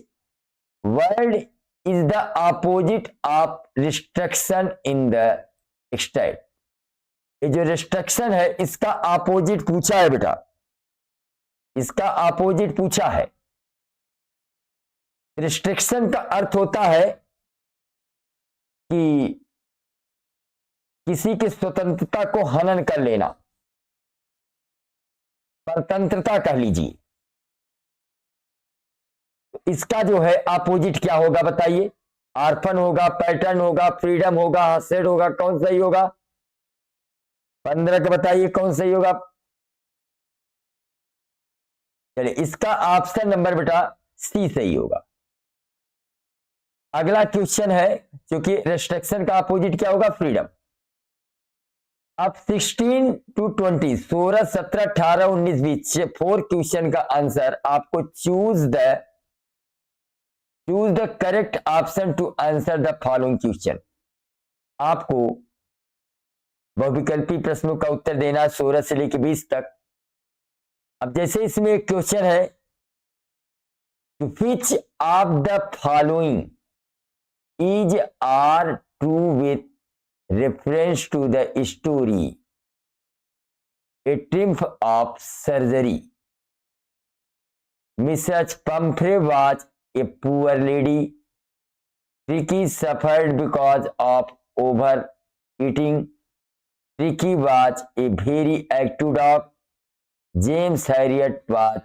Speaker 1: word is the opposite of restriction in the extract. ये जो रिस्ट्रिक्शन है इसका अपोजिट पूछा है बेटा, इसका अपोजिट पूछा है। रिस्ट्रिक्शन का अर्थ होता है कि किसी की स्वतंत्रता को हनन कर लेना, स्वतंत्रता कह लीजिए। इसका जो है अपोजिट क्या होगा बताइए? आर्फन होगा, पैटर्न होगा, फ्रीडम होगा, हसेड होगा, कौन सही होगा? 15 का बताइए कौन सही होगा? चलिए इसका ऑप्शन नंबर बेटा सी सही होगा। अगला क्वेश्चन है, क्योंकि रेस्ट्रिक्शन का अपोजिट क्या होगा? फ्रीडम। अब 16 to 20, 16, 17, 18, 19, 20 4 क्वेश्चन का आंसर आपको choose the correct option to answer the following question. आपको बहुविकल्पी प्रश्नों का उत्तर देना 16 से लेकर 20 तक। अब जैसे इसमें एक क्वेश्चन है, which of the following is are true with reference to the story A Triumph of Surgery. Mrs. Pumphrey was a poor lady. Tricky suffered because of overeating. Tricky was a very active dog. James Harriet was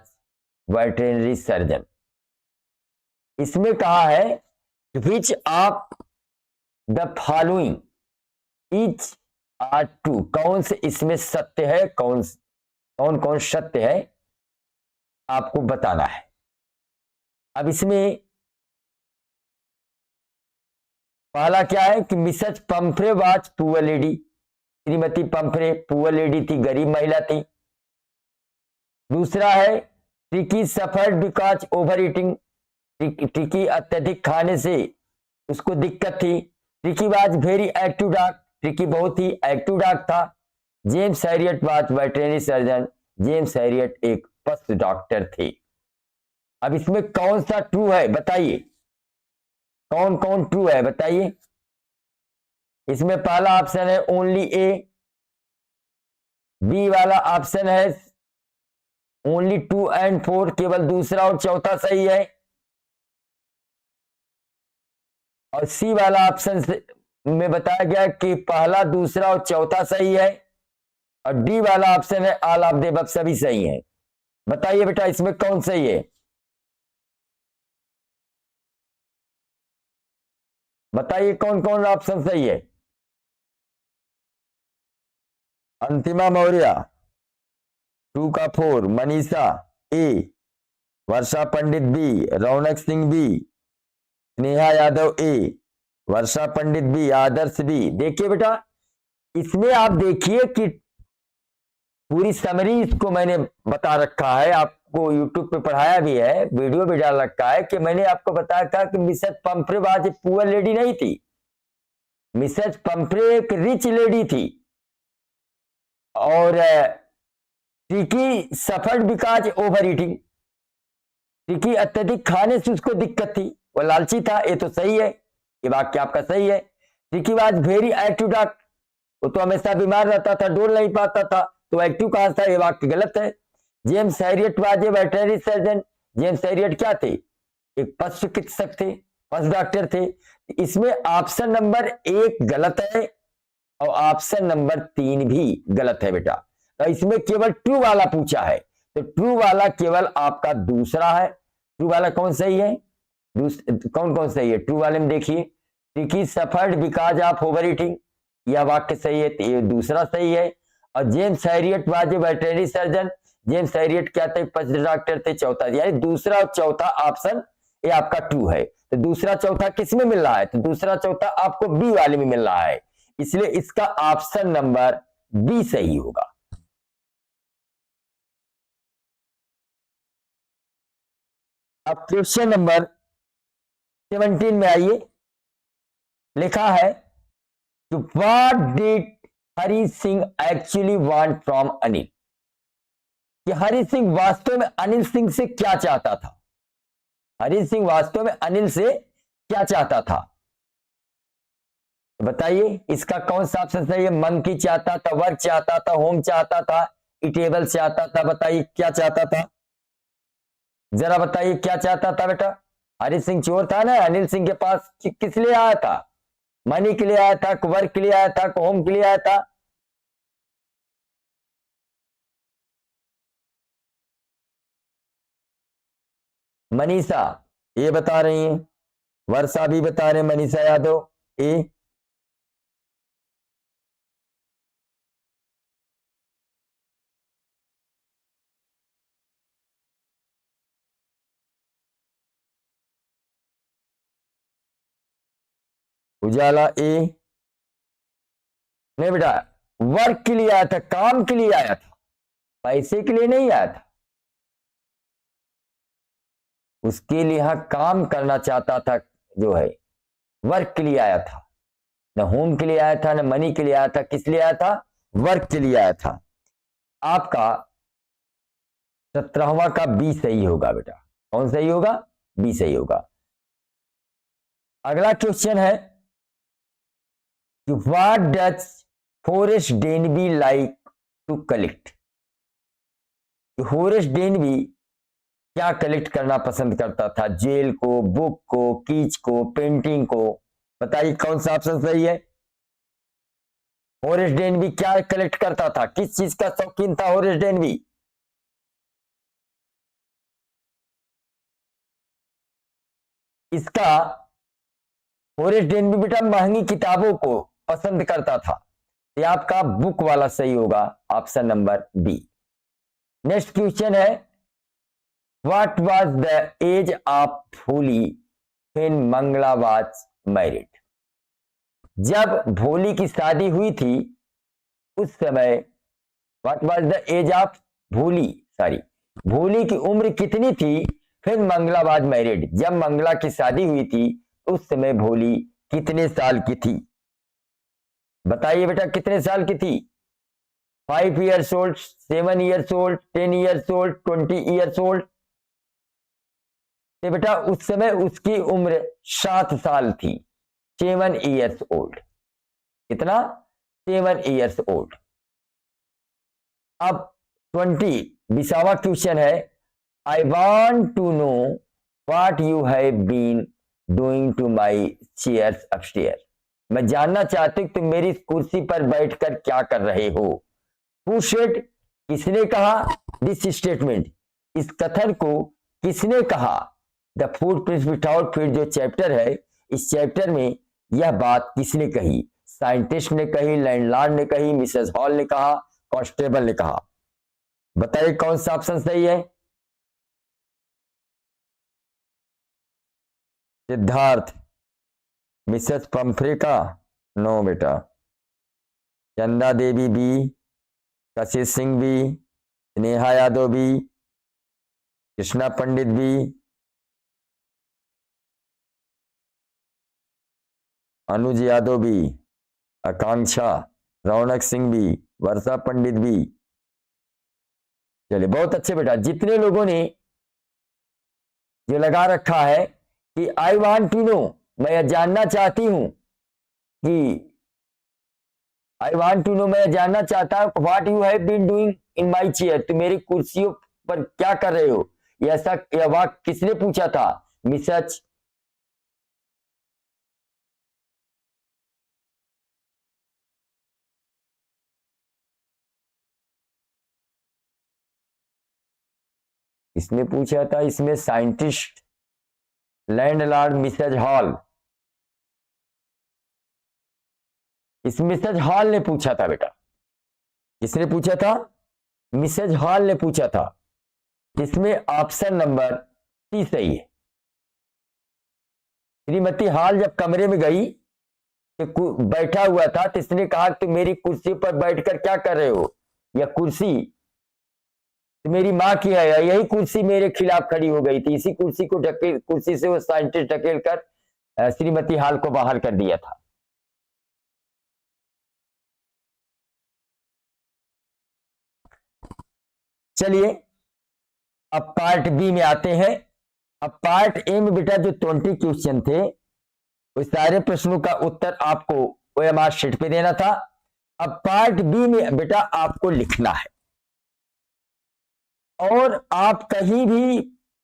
Speaker 1: veterinary surgeon. इसमें कहा है which of the following each are true, कौन से इसमें सत्य है, कौन कौन सत्य है आपको बताना है। अब इसमें पहला क्या है कि Mrs Pumphrey was poor lady, श्रीमती पंफ्रे पुअर लेडी थी, गरीब महिला थी। दूसरा है Tricki suffered because over eating, Tricki अत्यधिक खाने से उसको दिक्कत थी। Tricki was very active dog, Tricki बहुत ही एक्टिव डॉग था। James Herriot was veterinary surgeon, James Herriot एक पशु डॉक्टर थे। अब इसमें कौन सा ट्रू है बताइए, कौन कौन ट्रू है बताइए। इसमें पहला ऑप्शन है ओनली ए, बी वाला ऑप्शन है ओनली 2 and 4, केवल दूसरा और चौथा सही है, और सी वाला ऑप्शन में बताया गया कि पहला दूसरा और चौथा सही है, और डी वाला ऑप्शन है ऑल ऑफ द अबव, सभी सही है। बताइए बेटा इसमें कौन सही है, बताइए कौन कौन ऑप्शन सही है। अंतिमा मौर्य 2 का 4, मनीषा ए, वर्षा पंडित बी, रौनक सिंह बी, स्नेहा यादव ए, वर्षा पंडित बी, आदर्श बी। देखिए बेटा इसमें आप देखिए कि पूरी समरी इसको मैंने बता रखा है, आपको यूट्यूब पे पढ़ाया भी है, वीडियो भी डाल रखा है कि मैंने आपको बताया था कि Mrs Pumphrey was poor lady नहीं थी, मिसेज पंफ्रे एक रिच लेडी थी, और Tricki suffered because over eating, Tricki अत्यधिक खाने से उसको दिक्कत थी, वो लालची था। ये तो सही है, ये वाक्य आपका सही है। Tricky was very active dog, वो तो हमेशा बीमार रहता था, डोल नहीं पाता था, तो एक्टिव कहां था, ये वाक्य गलत है। James Herriot was a veterinary surgeon, James Harriet क्या थे, एक पशु चिकित्सक थे, पशु डॉक्टर थे। इसमें ऑप्शन नंबर 1 गलत है और ऑप्शन नंबर 3 भी गलत है बेटा। तो इसमें केवल ट्रू वाला पूछा है, तो ट्रू वाला केवल आपका दूसरा है। ट्रू वाला कौन सही है, कौन कौन सही है ट्रू वाले में देखिए, tricky suffered because of over eating, यह वाक्य सही है, ये दूसरा सही है। और James Herriot was a veterinary surgeon, James Harriet क्या थे, पशु डॉक्टर थे, चौथा, यानी दूसरा और चौथा ऑप्शन ये आपका ट्रू है। तो दूसरा चौथा किस में मिल रहा है, तो दूसरा चौथा आपको बी वाले में मिल रहा है, इसलिए इसका ऑप्शन नंबर बी सही होगा। अब क्वेश्चन नंबर 17 में आइए, लिखा है कि what did Hari Singh actually want from Anil, कि हरि सिंह वास्तव में अनिल सिंह से क्या चाहता था, हरि सिंह वास्तव में अनिल से क्या चाहता था, बताइए इसका कौन सा ऑप्शन सही है। मंकी चाहता था, वर्क चाहता था, होम चाहता था, इटेबल चाहता था, बताइए क्या चाहता था, जरा बताइए क्या चाहता था बेटा। हरि सिंह चोर था ना, अनिल सिंह के पास किस लिए आया था, मनी के लिए आया था, वर्क के लिए आया था, होम के लिए आया था। मनीषा ये बता रही है, वर्षा भी बता रहे, मनीषा यादव ए, उजाला ए, नहीं बेटा वर्क के लिए आया था, काम के लिए आया था, पैसे के लिए नहीं आया था, उसके लिए यहां काम करना चाहता था, जो है वर्क के लिए आया था, न होम के लिए आया था, न मनी के लिए आया था, किस लिए आया था, वर्क के लिए आया था। आपका 17वां का बी सही होगा बेटा, कौन सही होगा, बी सही होगा। अगला क्वेश्चन है कि what does Horace Denby like to collect, Horace Denby क्या कलेक्ट करना पसंद करता था, जेल को, बुक को, कीच को, पेंटिंग को, बताइए कौन सा ऑप्शन सही है। होरेस डेनबी क्या कलेक्ट करता था, किस चीज का शौकीन था होरेस डेनबी, इसका होरेस डेनबी बेटा महंगी किताबों को पसंद करता था, ये आपका बुक वाला सही होगा, option number B. Next question है what was the age of Phooli when Mangla was married, जब भोली की शादी हुई थी उस समय what was the age of Bholi, sorry, Bholi की उम्र कितनी थी। फिर मंगला वाज मैरिड, जब मंगला की शादी हुई थी उस समय भोली कितने साल की थी। बताइए बेटा कितने साल की थी। 5 years old, 7 years old, 10 years old, 20 years old। तो बेटा उस समय उसकी उम्र 7 साल थी, 7 years old। कितना? 7 years old। अब 20 20वां क्वेश्चन है, I want to know what you have been doing to my chairs upstair. मैं जानना चाहती हूं तुम मेरी कुर्सी पर बैठकर क्या कर रहे हो। हु सेड, किसने कहा। दिस स्टेटमेंट, इस कथन को किसने कहा। द फुटप्रिंट्स विदाउट फीट जो चैप्टर है, इस चैप्टर में यह बात किसने कही। साइंटिस्ट ने कही, लैंडलॉर्ड ने कही, मिसेस हॉल ने कहा, कांस्टेबल ने कहा। बताइए कौन सा ऑप्शन सही है। सिद्धार्थ, मिसेस पंफ्रे का नो बेटा, चंदा देवी बी, कशिश सिंह बी, स्नेहा यादव बी, कृष्णा पंडित बी, अनुज यादव बी, आकांक्षा, रौनक सिंह बी, वर्षा पंडित बी। चलिए बहुत अच्छे बेटा, जितने लोगों ने जो लगा रखा है कि आई वांट टू नो, मैं यह जानना चाहती हूं कि आई वांट टू नो, मैं जानना चाहता हूं what you have been doing in my chair, तुम मेरी कुर्सियों पर क्या कर रहे हो। ऐसा यह वाक्य किसने पूछा था। मिसेस इसने पूछा था, इसमें साइंटिस्ट, लैंडलॉर्ड, मिसेज हॉल, इस मिसेज हॉल ने पूछा था बेटा। किसने पूछा था। मिसेज हॉल ने पूछा था। इसमें ऑप्शन नंबर सी सही है। श्रीमती हॉल जब कमरे में गई तो बैठा हुआ था, तो इसने कहा कि मेरी कुर्सी पर बैठकर क्या कर रहे हो। यह कुर्सी मेरी माँ की है, यही कुर्सी मेरे खिलाफ खड़ी हो गई थी। इसी कुर्सी को ढकेल, कुर्सी से वो साइंटिस्ट ढकेल कर श्रीमती हॉल को बाहर कर दिया था। चलिए अब पार्ट बी में आते हैं। अब पार्ट ए में बेटा जो 20 क्वेश्चन थे उस सारे प्रश्नों का उत्तर आपको ओएमआर शीट पे देना था। अब पार्ट बी में बेटा आपको लिखना है, और आप कहीं भी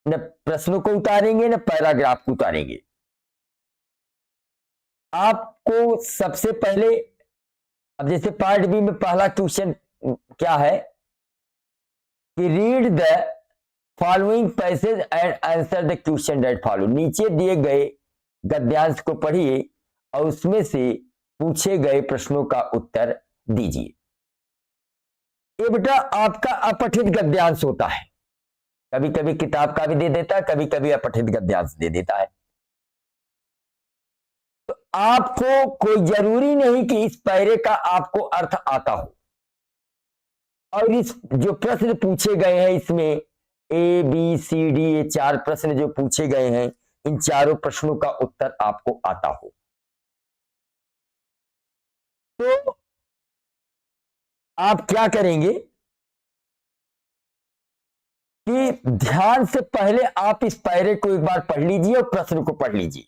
Speaker 1: न प्रश्नों को उतारेंगे न पैराग्राफ को उतारेंगे। आपको सबसे पहले, अब जैसे पार्ट बी में पहला क्वेश्चन क्या है कि read the following passage and answer the question that follow. नीचे दिए गए गद्यांश को पढ़िए और उसमें से पूछे गए प्रश्नों का उत्तर दीजिए। ये बेटा आपका अपठित गद्यांश होता है, कभी कभी किताब का भी दे देता है, कभी कभी अपठित गद्यांश दे देता है। तो आपको कोई जरूरी नहीं कि इस पैरे का आपको अर्थ आता हो, और इस जो प्रश्न पूछे गए हैं इसमें ए बी सी डी, ये 4 प्रश्न जो पूछे गए हैं, इन चारों प्रश्नों का उत्तर आपको आता हो। तो आप क्या करेंगे कि ध्यान से पहले आप इस पैरे को एक बार पढ़ लीजिए और प्रश्न को पढ़ लीजिए।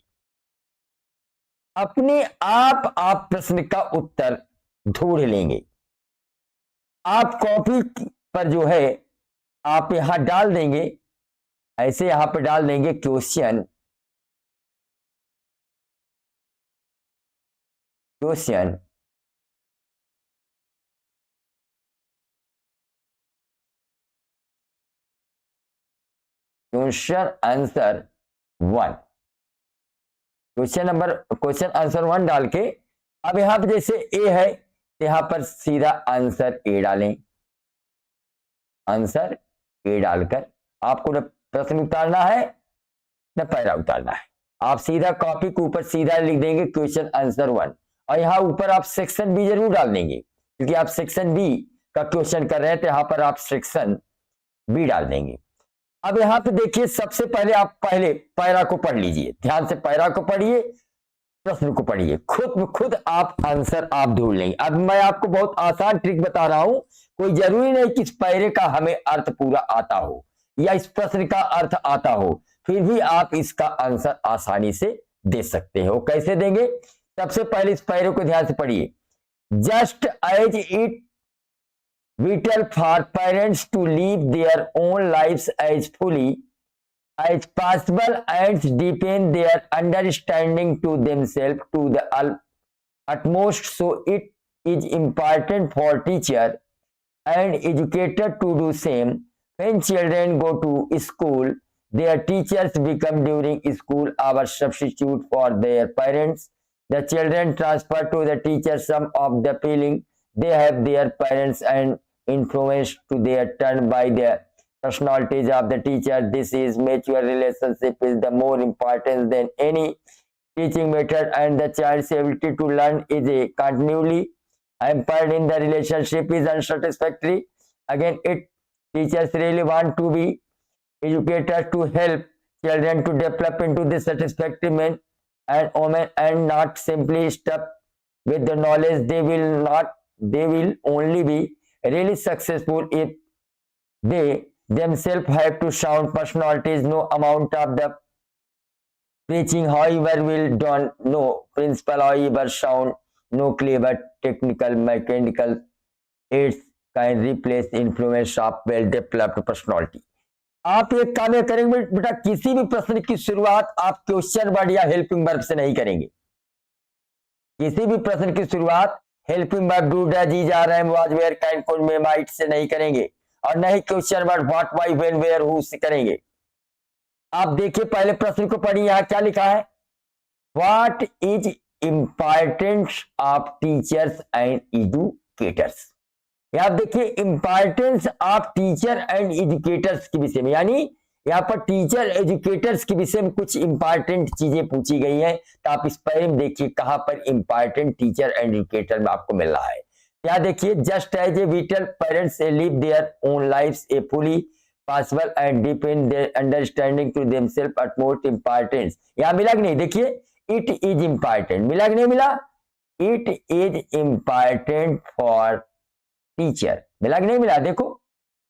Speaker 1: अपने आप प्रश्न का उत्तर ढूंढ लेंगे। आप कॉपी पर जो है आप यहां डाल देंगे, ऐसे यहां पर डाल देंगे क्वेश्चन आंसर 1, क्वेश्चन आंसर 1 डाल के, अब यहां पर जैसे ए है तो यहां पर सीधा आंसर ए डालें। आंसर ए डालकर आपको न प्रश्न उतारना है न पैरा उतारना है, आप सीधा कॉपी के ऊपर सीधा लिख देंगे क्वेश्चन आंसर 1, और यहाँ ऊपर आप सेक्शन बी जरूर डाल देंगे, क्योंकि आप सेक्शन बी का क्वेश्चन कर रहे हैं, तो यहाँ पर आप सेक्शन बी डाल देंगे। अब यहाँ पे देखिए, सबसे पहले आप पहले पैरा को पढ़ लीजिए, ध्यान से पैरा को पढ़िए, प्रश्न को पढ़िए, खुद आप आंसर आप ढूंढ लेंगे। अब मैं आपको बहुत आसान ट्रिक बता रहा हूं, कोई जरूरी नहीं कि इस पैरे का हमें अर्थ पूरा आता हो या इस प्रश्न का अर्थ आता हो, फिर भी आप इसका आंसर आसानी से दे सकते हो। कैसे देंगे? सबसे पहले इस पैरे को ध्यान से पढ़िए। Just as it vital for parents to live their own lives as fully as possible and deepen their understanding to themselves to the utmost, so it is important for teacher and educator to do same. When children go to school, their teachers become during school hours substitute for their parents. The children transfer to the teacher some of the feeling they have their parents and influenced to their turn by the personalities of the teacher. This is mutual relationship is the more important than any teaching method, and the child's ability to learn is a continually hampered in the relationship is unsatisfactory. Again, it teachers really want to be educators to help children to develop into the satisfactory men and women and not simply stuck with the knowledge. They will only be really successful if they themselves have to sound personalities. No amount of the preaching, however, will don't no principle, however sound, no clever technical mechanical aids can replace influence of well developed personality. आप एक काम करेंगे बेटा, किसी भी प्रश्न की शुरुआत आप क्वेश्चन वर्ड या हेल्पिंग वर्ब से नहीं करेंगे। किसी भी प्रश्न की शुरुआत helping verb do does is are am was were can could may might से नहीं करेंगे, और नहीं question word what why when where who से करेंगे। आप देखिए पहले प्रश्न को पढ़िए, यहां क्या लिखा है? What is importance of teachers and educators. आप देखिए importance of teacher and educators के विषय में, यानी यहाँ पर टीचर एजुकेटर्स के विषय में कुछ इंपॉर्टेंट चीजें पूछी गई हैं। तो आप इस पर देखिए कहां पर इंपॉर्टेंट टीचर एंड एजुकेटर में आपको मिल रहा है। यहाँ देखिए, just as a vital parents live their own lives a fully possible and deep in their understanding to themselves at most importance. यहाँ मिला कि नहीं? देखिए, इट इज इंपॉर्टेंट, मिला कि नहीं मिला? It is important for teacher, मिला कि नहीं मिला? देखो,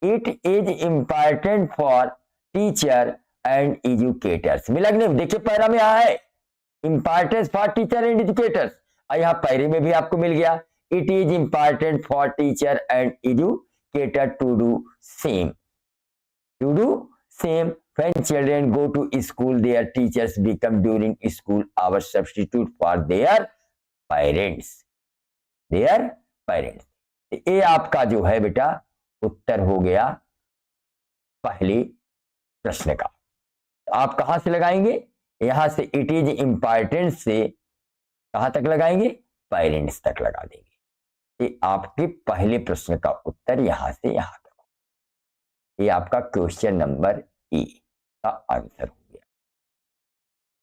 Speaker 1: it is important for teacher and educators, मिला कि नहीं? देखिए पैरा में यहाँ है importance for teacher and educators, और यहाँ पैरे में भी आपको मिल गया it is important for teacher and educator to do same when children go to school their teachers become during school hours substitute for their parents. ये आपका जो है बेटा उत्तर हो गया पहले प्रश्न का। आप कहां से लगाएंगे? यहां से इट इज इंपॉर्टेंट से कहां तक लगाएंगे? पेरेंट्स तक लगा देंगे। ये आपके पहले प्रश्न का उत्तर यहां से यहां तक। ये आपका क्वेश्चन नंबर ए का आंसर हो गया।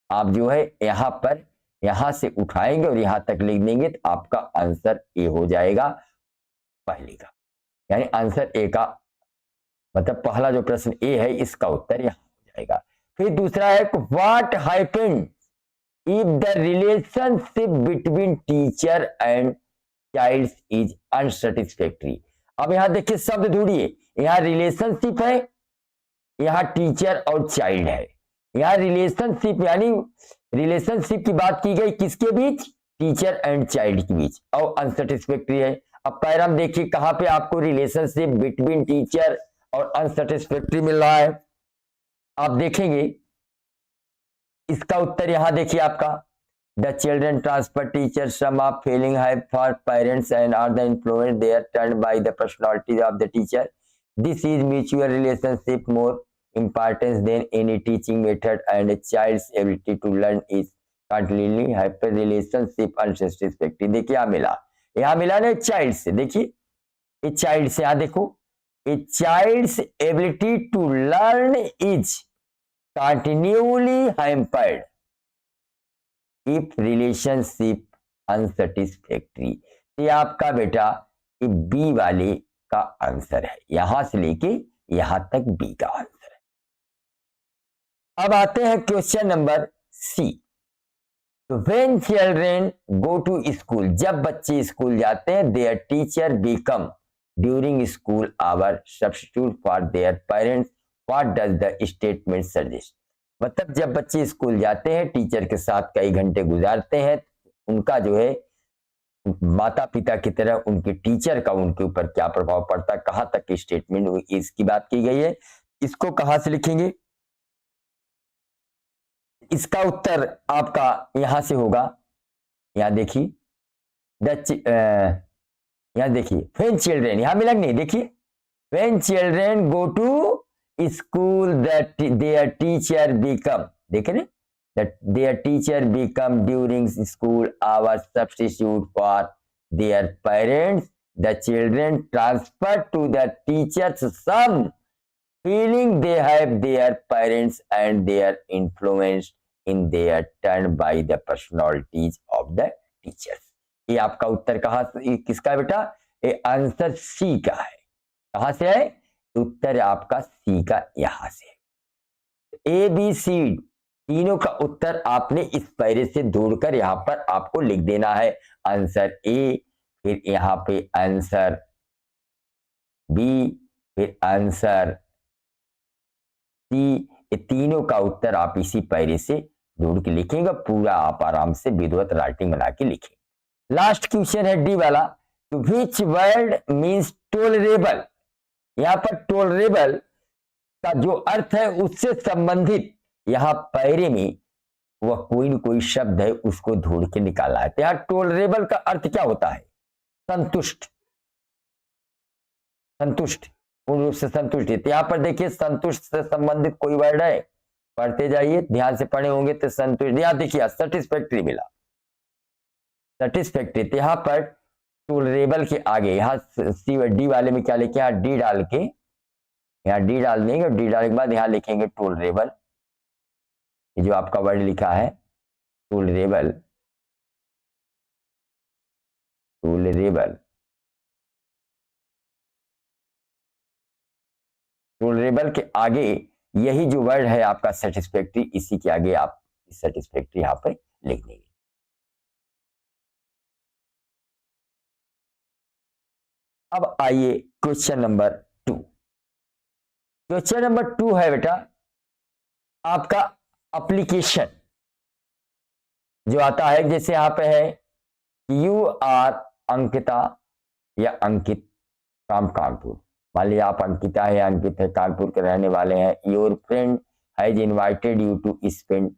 Speaker 1: आप जो है यहां पर यहां से उठाएंगे और यहां तक लिख देंगे, तो आपका आंसर ए हो जाएगा पहले का, यानी आंसर ए का मतलब पहला जो प्रश्न ए है इसका उत्तर यहां हो जाएगा। फिर दूसरा है what happened if the relationship between teacher and child is unsatisfactory. अब यहां देखिए शब्द ढूंढिए, यहां रिलेशनशिप है, यहां टीचर और चाइल्ड है। यहां रिलेशनशिप यानी रिलेशनशिप की बात की गई किसके बीच? टीचर एंड चाइल्ड के बीच, और अनसेटिस्फैक्टरी है। अब पैराम देखिए कहां पे आपको रिलेशनशिप बिटवीन टीचर और अनसेटिस्फैक्टरी मिल रहा है। आप देखेंगे इसका उत्तर यहां देखिए आपका the children transfer teacher some of feeling है for parents and are the influence they are turn by the personality of the teacher. This is mutual relationship more importance than any teaching method, and a child's ability to learn is continually hyper relationship unsatisfactory। देखिए यहाँ मिला ना child से, देखिए child से, यहाँ देखो a child's ability to learn is continually hampered if relationship unsatisfactory. ये आपका बेटा ये बी वाले का आंसर है, यहां से लेके यहां तक बी का आंसर है। अब आते हैं question number C. When children go to school, जब बच्चे स्कूल जाते हैं, their teacher become during school hour substitute for their parents, what does the statement suggest. मतलब जब बच्चे स्कूल जाते हैं, टीचर के साथ कई घंटे गुजारते हैं, उनका जो है माता पिता की तरह उनके टीचर का उनके ऊपर क्या प्रभाव पड़ता है, कहां तक की स्टेटमेंट इसकी बात की गई है। इसको कहां से लिखेंगे, इसका उत्तर आपका यहां से होगा, यहां देखिए यहां देखिए व्हेन चिल्ड्रेन, यहां मिला नहीं, देखिए when children go to school that their teacher become, देखे ना, that their teacher become during school hours substitute for their parents, the children transfer to the teachers some feeling they have their parents and their influence in their turn by the personalities of the teachers। ये आपका उत्तर कहाँ किसका बेटा, ये answer C का है। कहां से है उत्तर, आपका सी का यहां से। ए बी सी तीनों का उत्तर आपने इस पैरे से जोड़कर यहां पर आपको लिख देना है। आंसर ए, फिर यहां पे आंसर बी, फिर आंसर सी, ये तीनों का उत्तर आप इसी पैरे से जोड़ के लिखेंगे। पूरा आप आराम से विधिवत राइटिंग बना के लिखेंगे। लास्ट क्वेश्चन है डी वाला, विच वर्ड मीन्स टोलरेबल। यहां पर टोलरेबल का जो अर्थ है उससे संबंधित यहां पैरे में वह कोई न कोई शब्द है, उसको ढूंढ के निकालना है। तो यहां टोलरेबल का अर्थ क्या होता है, संतुष्ट, संतुष्ट, पूर्ण रूप से संतुष्ट है। तो यहां पर देखिए संतुष्ट से संबंधित कोई वर्ड है, पढ़ते जाइए, ध्यान से पढ़े होंगे तो संतुष्ट। यहां देखिए सेटिस्फैक्ट्री मिला, सेटिस्फैक्ट्री। तो यहां पर टोलरेबल के आगे यहां सी डी वाले में क्या लिखे, यहां डी डाल के, यहां डी डाल देंगे, डी डालने के बाद यहां लिखेंगे टोलरेबल। ये जो आपका वर्ड लिखा है टोलरेबल, टोलरेबल, टोलरेबल के आगे यही जो वर्ड है आपका सेटिस्फैक्ट्री, इसी के आगे आप सेटिस्फैक्ट्री यहां पर लिख देंगे। अब आइए क्वेश्चन नंबर 2। क्वेश्चन नंबर 2 है बेटा आपका एप्लीकेशन जो आता है, जैसे यहां पे है यू आर अंकिता या अंकित फ्रॉम कानपुर। मान लीजिए आप अंकिता है, अंकित है, कानपुर के रहने वाले हैं। Your friend has invited you to spend,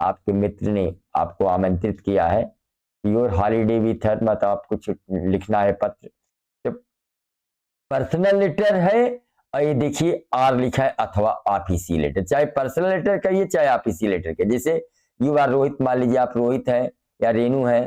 Speaker 1: आपके मित्र ने आपको आमंत्रित किया है। योर हॉलीडे विथ हर, मतलब आपको लिखना है पत्र। तो पर्सनल लेटर है, और ये देखिए आर लिखा है, अथवा ऑफिसी लेटर, चाहे पर्सनल लेटर कहिए चाहे ऑफिसी लेटर के। जैसे यू आर रोहित, मान लीजिए आप रोहित हैं या रेनू है,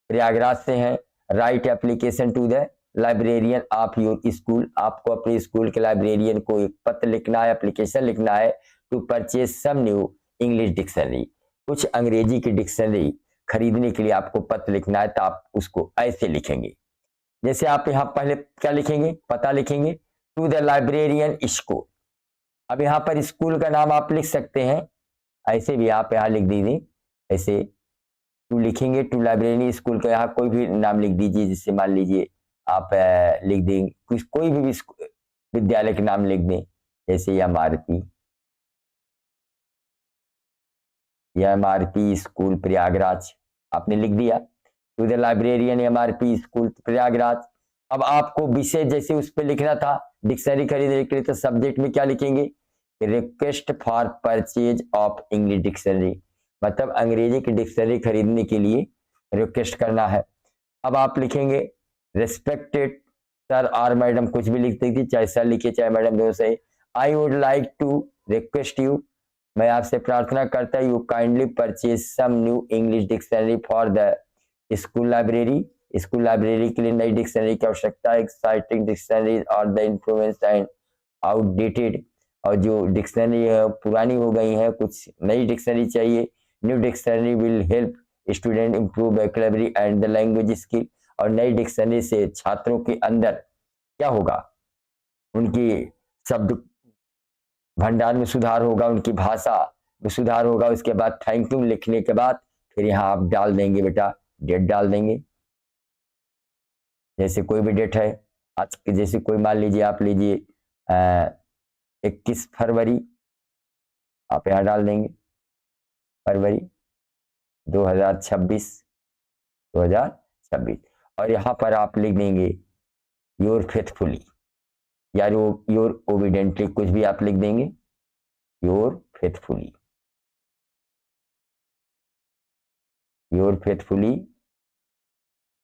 Speaker 1: प्रयागराज से हैं। Write application to the librarian of your school, आपको अपने स्कूल के लाइब्रेरियन को एक पत्र लिखना है, एप्लीकेशन लिखना है। To purchase some new English dictionary, कुछ अंग्रेजी की डिक्शनरी खरीदने के लिए आपको पत्र लिखना है, तो आप उसको ऐसे लिखेंगे। जैसे आप यहाँ पहले क्या लिखेंगे, पता लिखेंगे, टू द लाइब्रेरियन स्कूल। अब यहाँ पर स्कूल का नाम आप लिख सकते हैं, ऐसे भी आप यहाँ लिख दीजिए, ऐसे टू लिखेंगे, टू लाइब्रेरियन स्कूल का यहाँ कोई भी नाम लिख दीजिए। जैसे मान लीजिए आप लिख देंगे कोई भी विद्यालय के नाम लिख दें, जैसे एमआरपी स्कूल प्रयागराज आपने लिख दिया। To the librarian MRP school Prayagraj. अब आपको विषय जैसे उस पर लिखना था, डिक्शनरी खरीदने के लिए, तो सब्जेक्ट में क्या लिखेंगे, request for purchase of English dictionary, मतलब अंग्रेजी की डिक्शनरी खरीदने के लिए रिक्वेस्ट करना है। अब आप लिखेंगे रिस्पेक्टेड सर और मैडम, कुछ भी लिख दीजिए, चाहे सर लिखिए चाहे मैडम, दो सही। I would like to request you, मैं आपसे प्रार्थना करता हूँ, you kindly purchase some new English dictionary for the school library, school library के लिए नई डिक्शनरी की आवश्यकता है। एक्साइटिंग डिक्शनरी और द इन्फ्लुएंस एंड आउटडेटेड, और जो डिक्शनरी है पुरानी हो गई है, कुछ नई डिक्शनरी चाहिए। New dictionary will help student improve vocabulary and the language skill, और नई डिक्शनरी से छात्रों के अंदर क्या होगा, उनकी शब्द भंडार में सुधार होगा, उनकी भाषा में सुधार होगा। उसके बाद थैंक यू लिखने के बाद फिर यहाँ आप डाल देंगे बेटा, डेट डाल देंगे, जैसे कोई भी डेट है आज के, जैसे कोई मान लीजिए आप लीजिए 21 फरवरी, आप यहाँ डाल देंगे फरवरी 2026, और यहाँ पर आप लिख देंगे योर फेथफुली या योर ओबिडेंटली, कुछ भी आप लिख देंगे, योर फेथफुली, योर फेथफुली।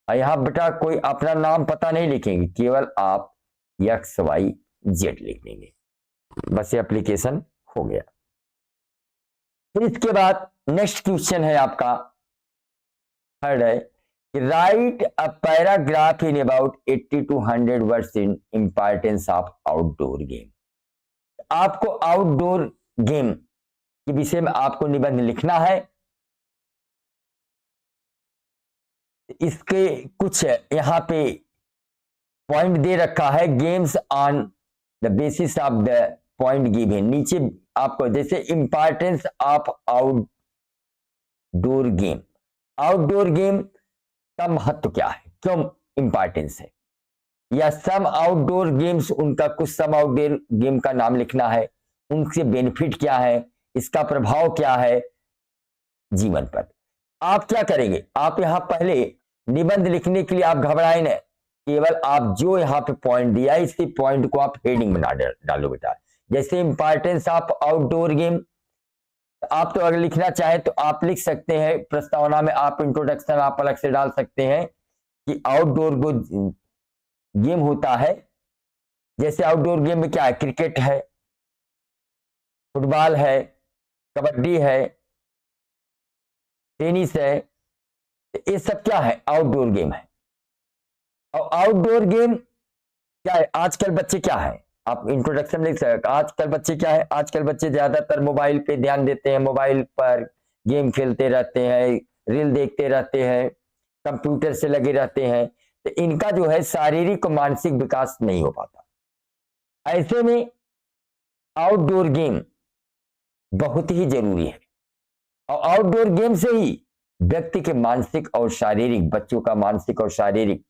Speaker 1: और यहाँ बेटा कोई अपना नाम पता नहीं लिखेंगे, केवल आप XYZ लिख देंगे, बस ये एप्लीकेशन हो गया। फिर इसके बाद नेक्स्ट क्वेश्चन है आपका थर्ड है, right a paragraph in about 80 to 100 words in importance of outdoor game. आपको आउटडोर गेम के विषय में आपको निबंध लिखना है। इसके कुछ यहाँ पे पॉइंट दे रखा है, games on the basis of the point given. नीचे आपको जैसे importance of outdoor game, outdoor game का महत्व क्या है, क्यों इंपॉर्टेंस है, या सम आउटडोर गेम्स, उनका कुछ सम आउटडोर गेम का नाम लिखना है, उनसे बेनिफिट क्या है, इसका प्रभाव क्या है जीवन पर। आप क्या करेंगे, आप यहां पहले निबंध लिखने के लिए आप घबराए न, केवल आप जो यहाँ पे पॉइंट दिया है इसी पॉइंट को आप हेडिंग बना डालो बेटा। जैसे इंपॉर्टेंस ऑफ आउटडोर गेम, आप तो अगर लिखना चाहे तो आप लिख सकते हैं, प्रस्तावना में आप इंट्रोडक्शन आप अलग से डाल सकते हैं कि आउटडोर को गेम होता है। जैसे आउटडोर गेम में क्या है, क्रिकेट है, फुटबॉल है, कबड्डी है, टेनिस है, ये सब क्या है, आउटडोर गेम है। और आउटडोर गेम क्या है, आजकल बच्चे क्या है, आप इंट्रोडक्शन लिख सकते, आजकल बच्चे क्या है, आजकल बच्चे ज्यादातर मोबाइल पे ध्यान देते हैं, मोबाइल पर गेम खेलते रहते हैं, रील देखते रहते हैं, कंप्यूटर से लगे रहते हैं, तो इनका जो है शारीरिक और मानसिक विकास नहीं हो पाता। ऐसे में आउटडोर गेम बहुत ही जरूरी है, और आउटडोर गेम से ही व्यक्ति के मानसिक और शारीरिक, बच्चों का मानसिक और शारीरिक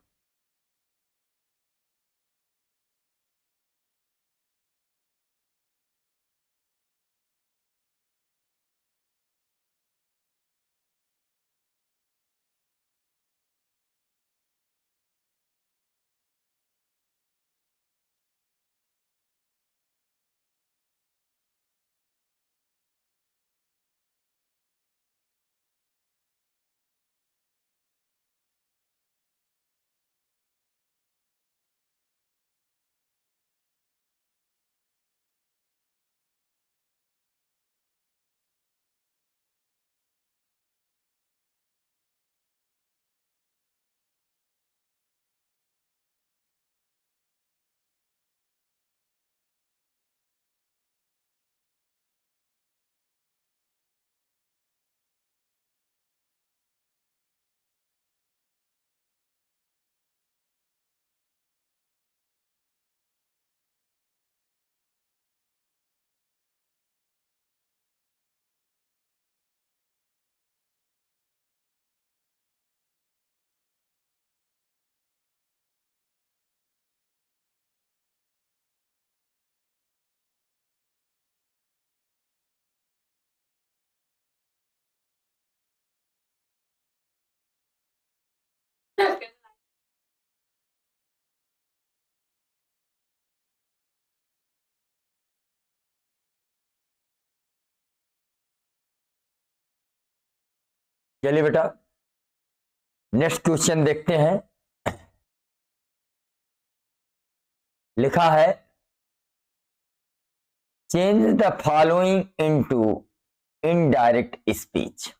Speaker 1: चलिए बेटा नेक्स्ट क्वेश्चन देखते हैं। लिखा है change the following into indirect speech.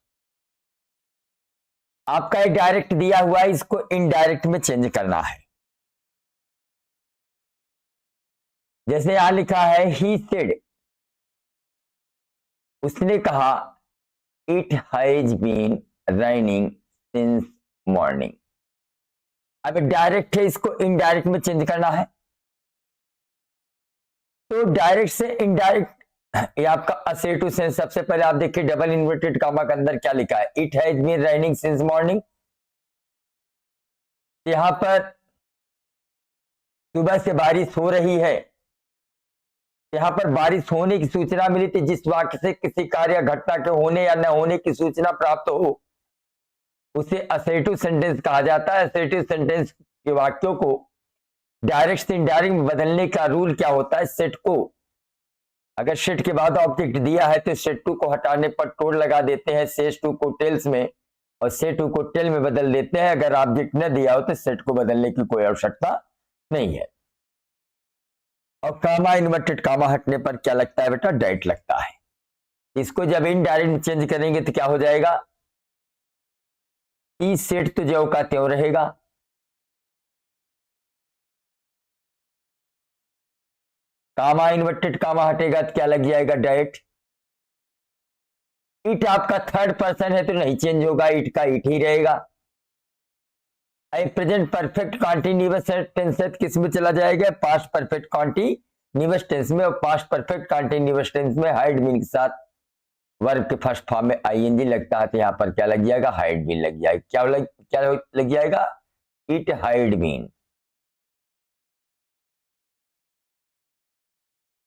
Speaker 1: आपका एक डायरेक्ट दिया हुआ है, इसको इनडायरेक्ट में चेंज करना है। जैसे यहां लिखा है ही सेड, उसने कहा it has been raining since morning। अब डायरेक्ट है, इसको इनडायरेक्ट में चेंज करना है, तो डायरेक्ट से इनडायरेक्ट, ये आपका असे टू सेंस। सबसे पहले आप देखिए डबल इन्वर्टेड कामा के अंदर क्या लिखा है, it has been raining since morning. यहां पर सुबह से बारिश हो रही है, यहां पर बारिश होने की सूचना मिली थी। जिस वाक्य से किसी कार्य घटना के होने या न होने की सूचना प्राप्त हो उसे असर्टिव सेंटेंस कहा जाता है। असर्टिव सेंटेंस के वाक्यों को डायरेक्ट से इनडायरेक्ट में बदलने का रूल क्या होता है, सेट को, अगर सेट के बाद ऑब्जेक्ट दिया है तो सेट टू को हटाने पर टोल लगा देते हैं सेट टू को टेल्स में, और सेट टू को टेल में बदल देते हैं। अगर ऑब्जेक्ट न दिया हो तो सेट को बदलने की कोई आवश्यकता नहीं है। और कामा इन्वर्टेड कामा हटने पर क्या लगता है बेटा, डायरेक्ट लगता है। इसको जब इनडायरेक्ट चेंज करेंगे तो क्या हो जाएगा, ई सेट तो ज्यों का त्यों रहेगा, कामा इन्वर्टेड कामा हटेगा तो क्या लग जाएगा, डायरेक्ट। इट आपका थर्ड पर्सन है तो नहीं चेंज होगा, इट का इट ही रहेगा। प्रेजेंट परफेक्ट कॉन्टिन्यूअस टेंस किस में चला जाएगा, पास्ट परफेक्ट कॉन्टिन्यूअस टेंस में। और पास्ट परफेक्ट कॉन्टिन्यूअस टेंस में हाइड बीन के साथ वर्ब के फर्स्ट फॉर्म में आईएनजी लगता है, तो यहां पर क्या लग जाएगा, हाइड बीन लग जाएगा। क्या लग जाएगा, it had been,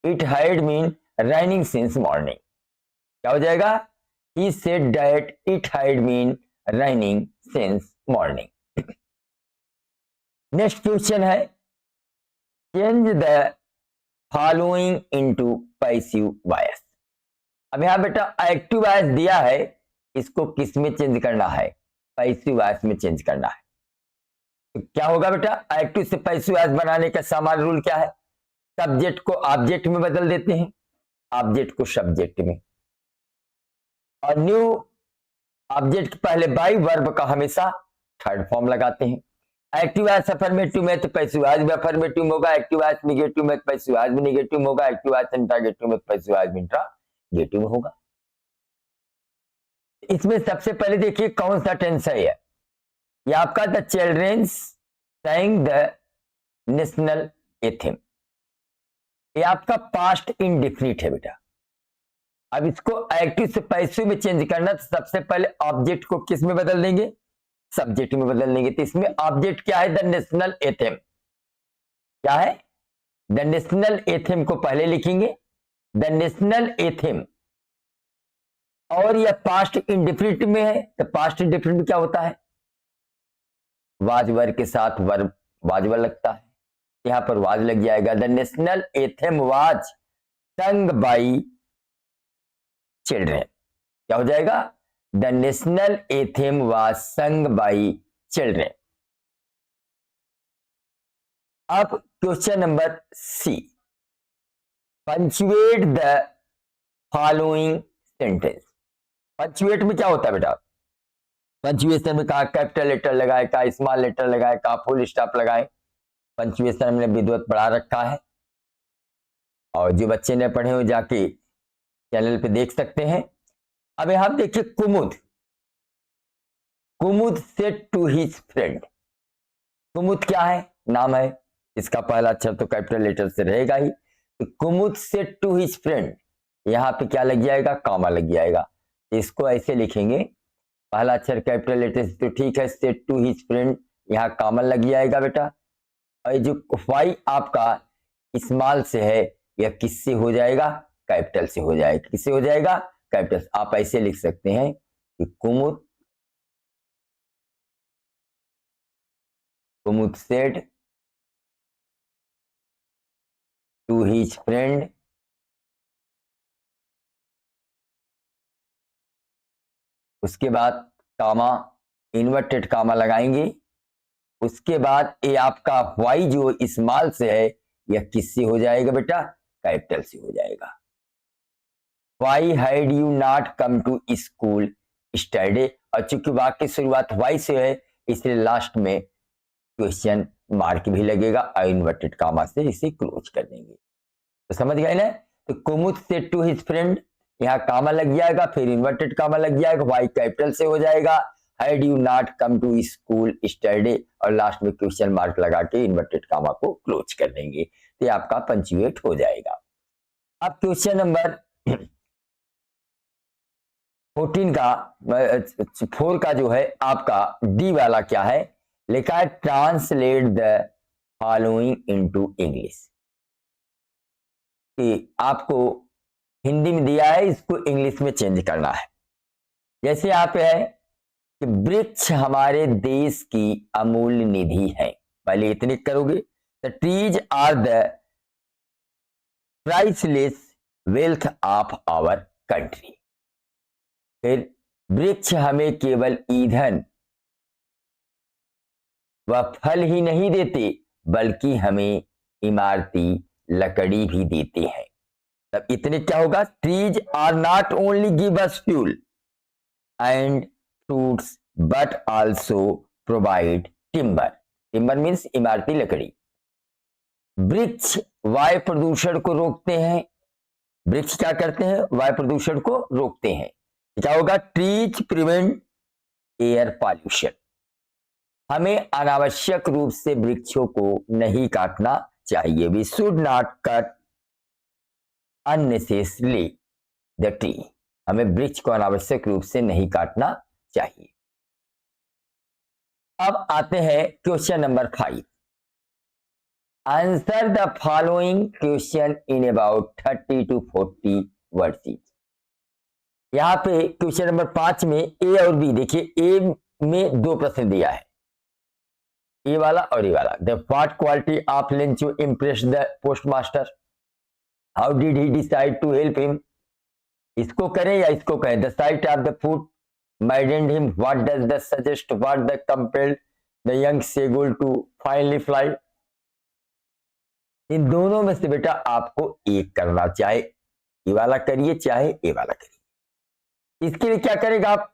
Speaker 1: it had been running since morning. क्या हो जाएगा, he said that it had been running since morning. Next question है, change the following into passive voice. अब यहां बेटा एक्टिव वॉइस दिया है, इसको किस में चेंज करना है, पैसिव वॉइस में चेंज करना है। तो क्या होगा बेटा, एक्टिव से पैसिव वॉइस बनाने का सामान्य रूल क्या है, सब्जेक्ट को ऑब्जेक्ट में बदल देते हैं, ऑब्जेक्ट को सब्जेक्ट में, और न्यू ऑब्जेक्ट के पहले बाई वर्ब का हमेशा थर्ड फॉर्म लगाते हैं। एक्टिव वॉइस अफर्मेटिव में तो पैसिव वॉइस भी अफर्मेटिव होगा, एक्टिव वॉइस नेगेटिव में तो पैसिव वॉइस भी नेगेटिव होगा, एक्टिव वॉइस इंट्रागेटिव में तो पैसिव वॉइस भी इंट्रागेटिव होगा। इसमें सबसे पहले देखिए कौन सा टेंस है, ये आपका the childrens sang the national anthem. ये आपका पास्ट इंडेफिनिट है बेटा। अब इसको एक्टिव से पैसिव में चेंज करना, तो सबसे पहले ऑब्जेक्ट को किस में बदल देंगे, सब्जेक्ट में बदल देंगे। तो इसमें ऑब्जेक्ट क्या है, द नेशनल एथेम। क्या है, द नेशनल एथेम को पहले लिखेंगे, द नेशनल एथेम। और यह पास्ट इंडेफिनिट में है, तो पास्ट इंडेफिनिट क्या होता है, वाज वर्ब के साथ वर्ब वाज वर्ब लगता है, यहां पर वाज लग जाएगा। The national anthem was sung by children. क्या हो जाएगा, the national anthem was sung by children. अब question number C, punctuate the following sentence. Punctuate में क्या होता है बेटा, पंचुएशन में कहा कैपिटल लेटर लगाए, कहा स्मॉल लेटर लगाए, कहा फुल स्टॉप लगाए। पंचुएशन हमने विधिवत पढ़ा रखा है, और जो बच्चे ने पढ़े हो जाके चैनल पे देख सकते हैं। अब यहां देखिए कुमुद, कुमुद सेड टू हिज फ्रेंड। कुमुद क्या है, नाम है, इसका पहला अक्षर तो कैपिटल लेटर से रहेगा ही। तो कुमुद सेड टू हिज फ्रेंड, यहां पे क्या लग जाएगा, कामा लग जाएगा। इसको ऐसे लिखेंगे, पहला अक्षर कैपिटल लेटर से तो ठीक है, सेड टू हिज फ्रेंड, यहाँ कामा लग जाएगा बेटा। और जो वाई आपका स्मॉल से है, यह किससे हो जाएगा, कैपिटल से हो जाएगा। किससे हो जाएगा, कैपिटल। आप ऐसे लिख सकते हैं कि कुमुद सेड टू हिज फ्रेंड उसके बाद कामा इन्वर्टेड कामा लगाएंगे। उसके बाद ये आपका वाई जो स्मॉल से है, यह किससे हो जाएगा बेटा, कैपिटल से हो जाएगा। Why had you not come to school study. और चूंकि वाक्य की शुरुआत वाई से है, इसलिए लास्ट में क्वेश्चन मार्क भी लगेगा, और इन्वर्टेड कामा से इसे क्लोज कर देंगे। तो समझ गए ना। तो कुमुद सेड टू हिज फ्रेंड, यहाँ कामा लग जाएगा, फिर इन्वर्टेड कामा लग जाएगा, वाई कैपिटल से हो जाएगा, had you not come to school study, और लास्ट में क्वेश्चन मार्क लगा के इन्वर्टेड कामा को क्लोज कर देंगे, तो ये आपका पंचुएट हो जाएगा। अब क्वेश्चन नंबर 14 का 4 का जो है आपका डी वाला क्या है, लिखा है translate the following into English, कि आपको हिंदी में दिया है, इसको इंग्लिश में चेंज करना है। जैसे आप है कि वृक्ष हमारे देश की अमूल्य निधि है, पहले इतने करोगे, the trees are the priceless wealth of our country. फिर वृक्ष हमें केवल ईंधन व फल ही नहीं देते, बल्कि हमें इमारती लकड़ी भी देते हैं। तब इतने क्या होगा, trees are not only give us fuel and fruits but also provide timber. Timber means इमारती लकड़ी। वृक्ष वायु प्रदूषण को रोकते हैं, वृक्ष क्या करते हैं, वायु प्रदूषण को रोकते हैं। क्या होगा, ट्रीज प्रिवेंट एयर पॉल्यूशन। हमें अनावश्यक रूप से वृक्षों को नहीं काटना चाहिए, we should not cut unnecessarily the tree. हमें वृक्ष को अनावश्यक रूप से नहीं काटना चाहिए। अब आते हैं question number 5, answer the following question in about 30 to 40 words each. यहां पे क्वेश्चन नंबर 5 में ए और बी, देखिए ए में 2 प्रश्न दिया है, ए वाला और ए वाला। The what quality of Lencho impress the postmaster, how did he decide to help him. इसको करें या इसको कहें, the sight of the food maddened him, what does the suggest, what the compelled the young seagull to finally fly. इन दोनों में से बेटा आपको एक करना, चाहे ए वाला करिए चाहे ए वाला करिए। इसके लिए क्या करेगा आप,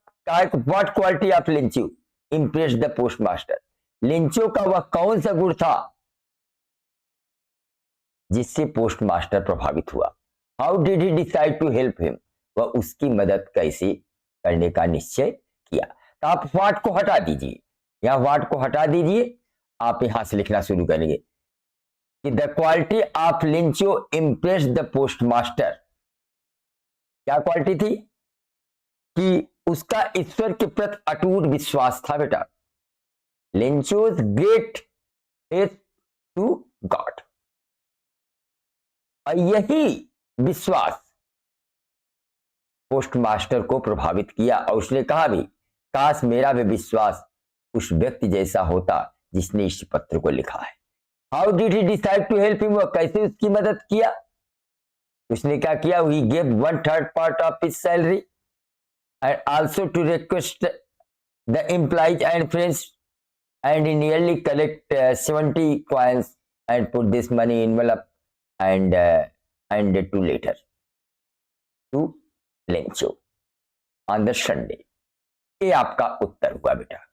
Speaker 1: what quality of लिंचो impress the postmaster. लिंचो का वह कौन सा गुण था जिससे पोस्टमास्टर प्रभावित हुआ। How did he decide to help him, वह उसकी मदद कैसे करने का निश्चय किया। तो आप व्हाट को हटा दीजिए, या व्हाट को हटा दीजिए, आप यहां से लिखना शुरू करेंगे कि the quality of लिंचो impress the postmaster. क्या क्वालिटी थी कि उसका ईश्वर के प्रति अटूट विश्वास था बेटा। लिंचोज ग्रेट फेथ टू गॉड, और यही विश्वास पोस्टमास्टर को प्रभावित किया, और उसने कहा भी, काश मेरा भी विश्वास उस व्यक्ति जैसा होता जिसने इस पत्र को लिखा है। How did he decide to help him, वह कैसे उसकी मदद किया। उसने क्या किया, he gave 1/3 part of his salary and also to request the employees and friends and nearly collect 70 coins and put this money in envelope and to later to Lencho on the Sunday। ये आपका उत्तर हुआ बेटा।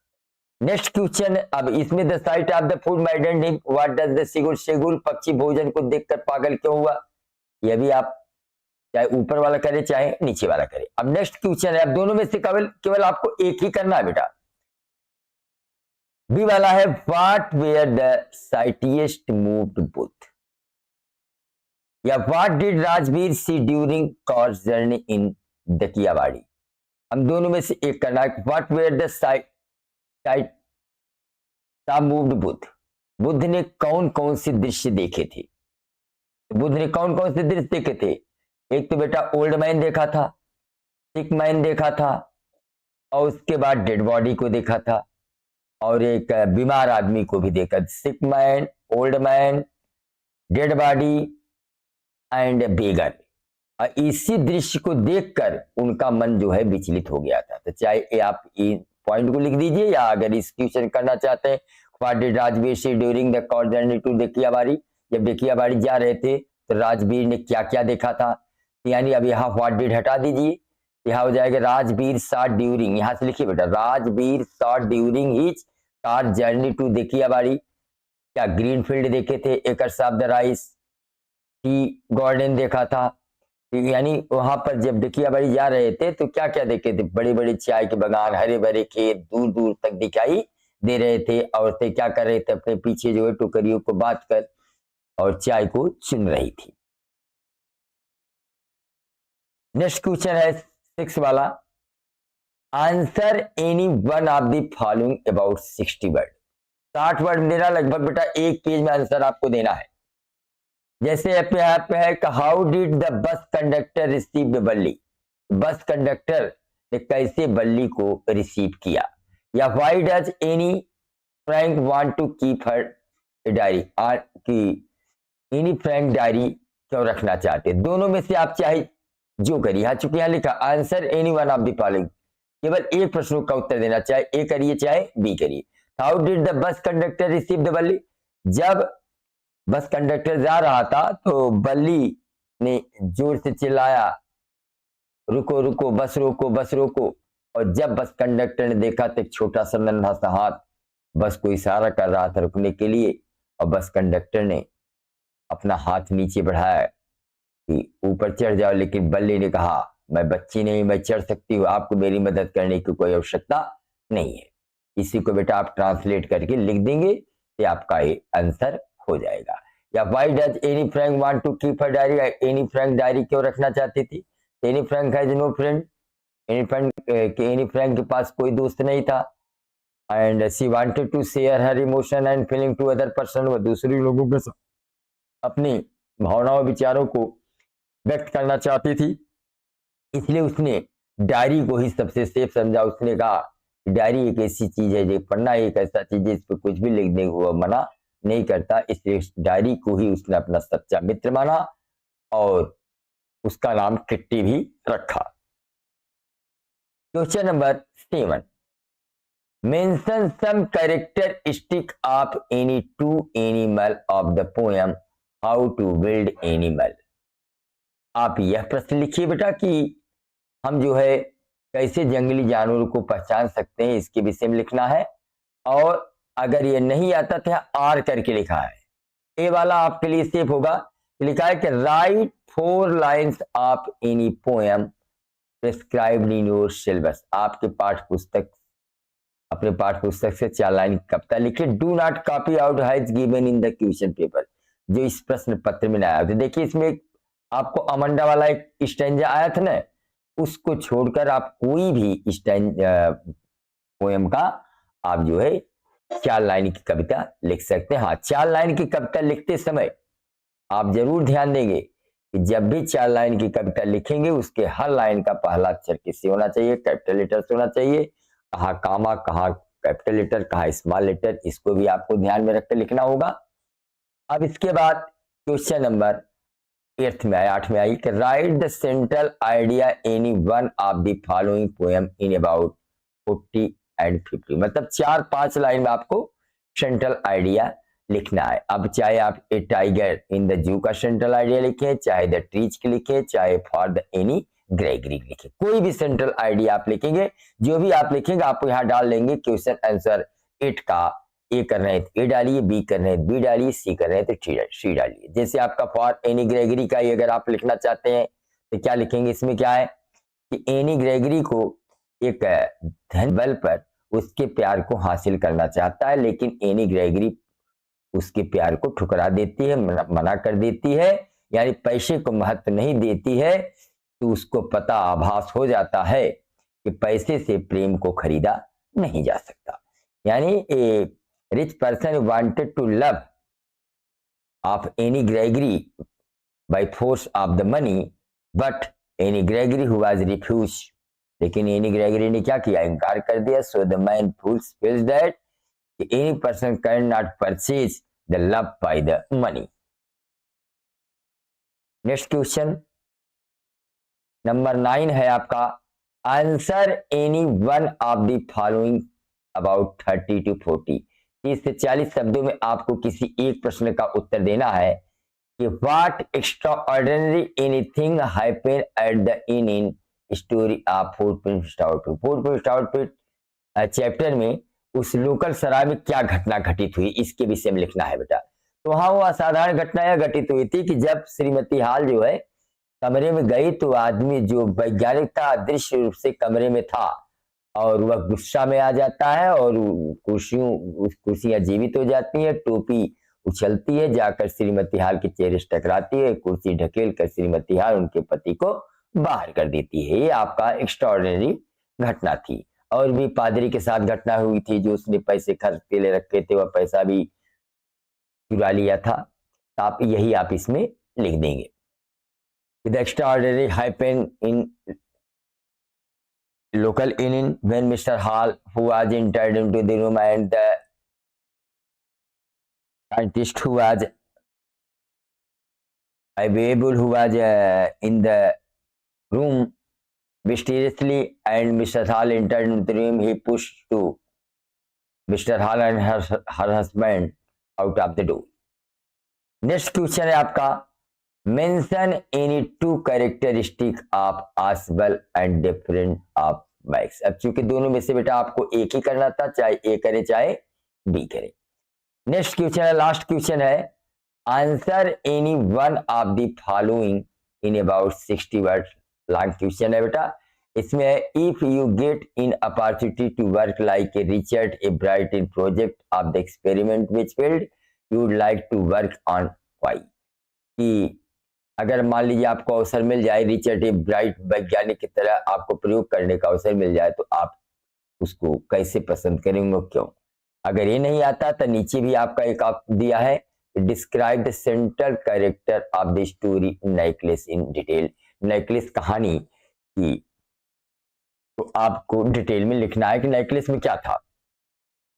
Speaker 1: Next question, अब इसमें the sight of the food maddened him, what does the seagull, seagull पक्षी भोजन को देखकर पागल क्यों हुआ। यह भी आप चाहे ऊपर वाला करे चाहे नीचे वाला करे। अब नेक्स्ट क्वेश्चन है, अब दोनों में से केवल आपको एक ही करना है बेटा। बी वाला है, what were the sightiest moved Buddha, या what did Rajvir see during course journey in Dhekiabari. हम दोनों में से एक करना है, what were the sight moved Buddha, Buddha ने कौन कौन से दृश्य देखे थे। बुद्ध ने कौन कौन से दृश्य देखे थे, एक तो बेटा ओल्ड मैन देखा था, सिक मैन देखा था, और उसके बाद डेड बॉडी को देखा था, और एक बीमार आदमी को भी देखा। Sick man, old man, dead body and beggar. और इसी दृश्य को देखकर उनका मन जो है विचलित हो गया था। तो चाहे आप इन पॉइंट को लिख दीजिए, या अगर इस क्वेश्चन करना चाहते हैं, what did Rajvir see during the course journey to Dhekiabari, जब दकियाबाड़ी जा रहे थे तो राजवीर ने क्या क्या देखा था। यानी अब यहाँ व्हाट डिड हटा दीजिए, यहाँ हो जाएगा राजवीर सॉ ड्यूरिंग, यहाँ से लिखिए बेटा, Rajvir saw during his car journey to Dhekiabari, क्या ग्रीन फील्ड देखे थे, acres of the rice, tea garden देखा था, यानी वहां पर जब डिकियाबाड़ी जा रहे थे तो क्या क्या देखे थे, बड़े बड़े चाय के बागान, हरे भरे खेत दूर दूर तक दिखाई दे रहे थे। औरतें क्या कर रहे थे, अपने पीछे जो है टोकरियों को बांध कर और चाय को चुन रही थी। नेक्स्ट क्वेश्चन है 6 वाला, answer any one of the following about 60 word. 60 word देना, लगभग बेटा एक पेज में आंसर आपको देना है। जैसे अपने हाथ पे है, how did the bus conductor receive the बल्ली, बस कंडक्टर ने कैसे बल्ली को रिसीव किया। या why does Anne Frank want to keep her diary, कि एनी फ्रैंक डायरी क्यों रखना चाहते। दोनों में से आप चाहे जो करिए। हाँ, चूंकि यहां लिखा answer any one of the following, केवल एक प्रश्न का उत्तर देना, चाहे ए करिए चाहे बी करिए। How did the bus conductor receive the बल्ली, जब बस कंडक्टर जा रहा था तो बल्ली ने जोर से चिल्लाया, रुको रुको बस रोको बस रोको। और जब बस कंडक्टर ने देखा तो एक छोटा सा नन्हा सा हाथ बस को इशारा कर रहा था रुकने के लिए, और बस कंडक्टर ने अपना हाथ नीचे बढ़ाया कि ऊपर चढ़ जाओ, लेकिन बल्ली ने कहा मैं बच्ची नहीं, मैं चढ़ सकती हूँ, आपको मेरी मदद करने की कोई आवश्यकता नहीं है। इसी को बेटा आप ट्रांसलेट करके लिख देंगे तो आपका ये आंसर हो जाएगा। या why does Anne Frank want to keep her diary, Anne Frank diary क्यों रखना चाहती थी। Anne Frank has no friend, Anne Frank के पास कोई दोस्त नहीं था। And she wanted to share her emotion and feeling to other person, वह दूसरे लोगों के साथ अपनी भावनाओं विचारों को व्यक्त करना चाहती थी, इसलिए उसने डायरी को ही सबसे सेफ समझा। उसने कहा डायरी एक ऐसी चीज है, जो पढ़ना एक ऐसा चीज है, इस पर कुछ भी लिखने को मना नहीं करता, इसलिए डायरी को ही उसने अपना सच्चा मित्र माना और उसका नाम किट्टी भी रखा। Question number 7, mention some characteristic of any two animal of the poem how to build animal. आप यह प्रश्न लिखिए बेटा कि हम जो है कैसे जंगली जानवरों को पहचान सकते हैं, इसके विषय में लिखना है। और अगर ये नहीं आता तो आर करके लिखा है, ए वाला आपके लिए सेफ होगा। लिखा है कि right 4 lines of any poem prescribed in your syllabus. आपके पाठ्य पुस्तक, अपने पाठ्य पुस्तक से 4 लाइन कविता लिखिए। Do not copy out has given in the question paper, जो इस प्रश्न पत्र में आया था। देखिए इसमें आपको अमंडा वाला एक स्टैंजा आया था ना, उसको छोड़कर आप कोई भी पोएम का आप जो है 4 लाइन की कविता लिख सकते हैं। हाँ, 4 लाइन की कविता लिखते समय आप जरूर ध्यान देंगे कि जब भी 4 लाइन की कविता लिखेंगे उसके हर लाइन का पहला अक्षर किससे होना चाहिए, कैपिटल लेटर से होना चाहिए। कहाँ कामा, कहाँ कैपिटल लेटर, कहाँ स्मॉल लेटर, इसको भी आपको ध्यान में रखकर लिखना होगा। अब इसके बाद क्वेश्चन नंबर 8 में आया, 8 में आई कि right the central idea any one of the following poem in about 40 and 50। मतलब 4-5 लाइन में आपको सेंट्रल आइडिया लिखना है। अब चाहे आप ए टाइगर इन द जू का सेंट्रल आइडिया लिखें, चाहे द ट्रीज के लिखें, चाहे फॉर द एनी ग्रेगरी लिखें, कोई भी सेंट्रल आइडिया आप लिखेंगे, जो भी आप लिखेंगे आपको यहाँ डाल लेंगे क्वेश्चन आंसर 8 का। ए कर रहे हैं तो ए डालिए, बी कर रहे हैं बी डालिए, सी कर रहे हैं तो सी डालिए। जैसे आपका फॉर एनी ग्रेगरी का ही अगर आप लिखना चाहते हैं तो क्या लिखेंगे, इसमें क्या है कि एनी ग्रेगरी को एक धन बल पर उसके प्यार को हासिल करना चाहता है, लेकिन एनी ग्रेगरी उसके प्यार को ठुकरा देती है, मना कर देती है, यानी पैसे को महत्व नहीं देती है। तो उसको पता आभास हो जाता है कि पैसे से प्रेम को खरीदा नहीं जा सकता। यानी a rich person wanted to love of Annie Gregory by force of the money, but Annie Gregory who was refuse, लेकिन एनी ग्रेगरी ने क्या किया, इनकार कर दिया। So the man fools feels that any person cannot purchase the love by the money. Next question number 9 है आपका, answer any one of the following about 30 to 40। 30 से 40 शब्दों में आपको किसी एक प्रश्न का उत्तर देना है कि what extra ordinary anything happen at the in story of food Prince outfit chapter में उस लोकल सराय में क्या घटना घटित हुई, इसके विषय में लिखना है बेटा। तो हाँ, वो असाधारण घटना यह घटित हुई थी कि जब श्रीमती हाल जो है कमरे में गई तो आदमी जो वैज्ञानिक था दृश्य रूप से कमरे में था और वह गुस्सा में आ जाता है और कुर्सियां जीवित हो जाती हैं, टोपी उछलती है, जाकर श्रीमती हाल के चेहरे से टकराती है, कुर्सी ढकेल कर श्रीमती हाल उनके पति को बाहर कर देती है। ये आपका एक्स्ट्राऑर्डिनरी घटना थी। और भी पादरी के साथ घटना हुई थी, जो उसने पैसे खर्च के लिए रखे थे, वह पैसा भी चुरा लिया था। तो आप इसमें लिख देंगे। The extraordinary happened in local inn when Mr. Hall, who was entered into the room, and the scientist who was available, who was in the room mysteriously, and Mr. Hall entered into the room, he pushed to Mr. Hall and her husband out of the door. Next question है आपका, mention any two characteristic of Asbel and different of Max। अब चूंकि दोनों में से बेटा आपको एक ही करना था, चाहे ए करे चाहे बी करे। नेक्स्ट क्वेश्चन है, लास्ट क्वेश्चन है, answer any one of the following in about 60 word. Long question है बेटा। इसमें है, if you get in opportunity to work like a Richard a bright in project of the experiment which field you would like to work on why. कि अगर मान लीजिए आपको अवसर मिल जाए रिचर्ड ए ब्राइट वैज्ञानिक की तरह आपको प्रयोग करने का अवसर मिल जाए, तो आप उसको कैसे पसंद करेंगे, क्यों। अगर ये नहीं आता तो नीचे भी आपका एक आप दिया है, describe the central character of the story necklace in detail. Necklace कहानी की तो आपको डिटेल में लिखना है कि नेकलेस में क्या था।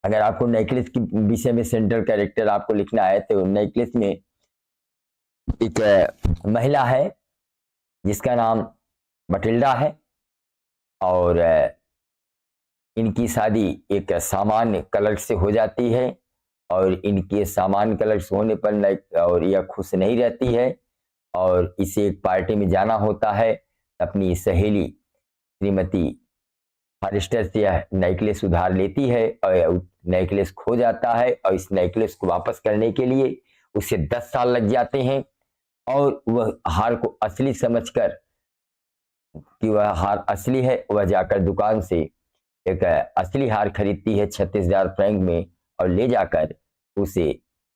Speaker 1: अगर आपको नेकलेस के विषय में सेंट्रल कैरेक्टर आपको लिखना है, तो नेकलेस में एक महिला है जिसका नाम मटिल्डा है और इनकी शादी एक सामान्य कलर से हो जाती है और इनके सामान्य कलर से होने पर और यह खुश नहीं रहती है और इसे एक पार्टी में जाना होता है। अपनी सहेली श्रीमती फॉरेस्टर से यह नेकलेस उधार लेती है और नेकलेस खो जाता है और इस नेकलेस को वापस करने के लिए उसे 10 साल लग जाते हैं और वह हार को असली समझकर कि वह हार असली है, वह जाकर दुकान से एक असली हार खरीदती है 36,000 फ्रैंक में और ले जाकर उसे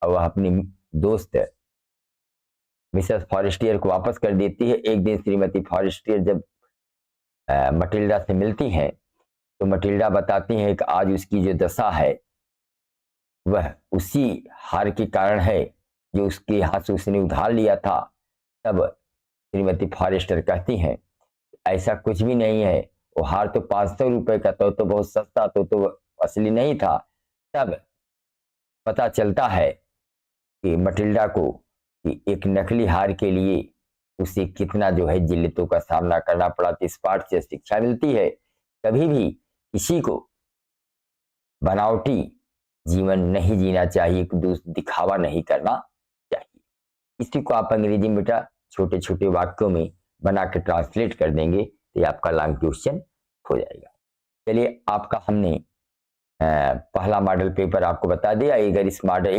Speaker 1: वह अपनी दोस्त मिसेस फॉरेस्टियर को वापस कर देती है। एक दिन श्रीमती फॉरेस्टियर जब मटिल्डा से मिलती हैं तो मटिल्डा बताती हैं कि आज उसकी जो दशा है वह उसी हार के कारण है जो उसके हाथ से उसने उधार लिया था। तब श्रीमती फॉरेस्टर कहती हैं ऐसा कुछ भी नहीं है, वो हार तो 500 रुपए का तो बहुत सस्ता, तो असली नहीं था। तब पता चलता है कि मटिल्डा को कि एक नकली हार के लिए उसे कितना जो है जिल्लतों का सामना करना पड़ा। तो इस पाठ से शिक्षा मिलती है कभी भी किसी को बनावटी जीवन नहीं जीना चाहिए, दिखावा नहीं करना चाहिए। इसी को आप अंग्रेजी में बेटा छोटे छोटे वाक्यों में बना के ट्रांसलेट कर देंगे तो ये आपका लॉन्ग क्वेश्चन हो जाएगा। चलिए आपका हमने पहला मॉडल पेपर आपको बता दिया। अगर इस मॉडल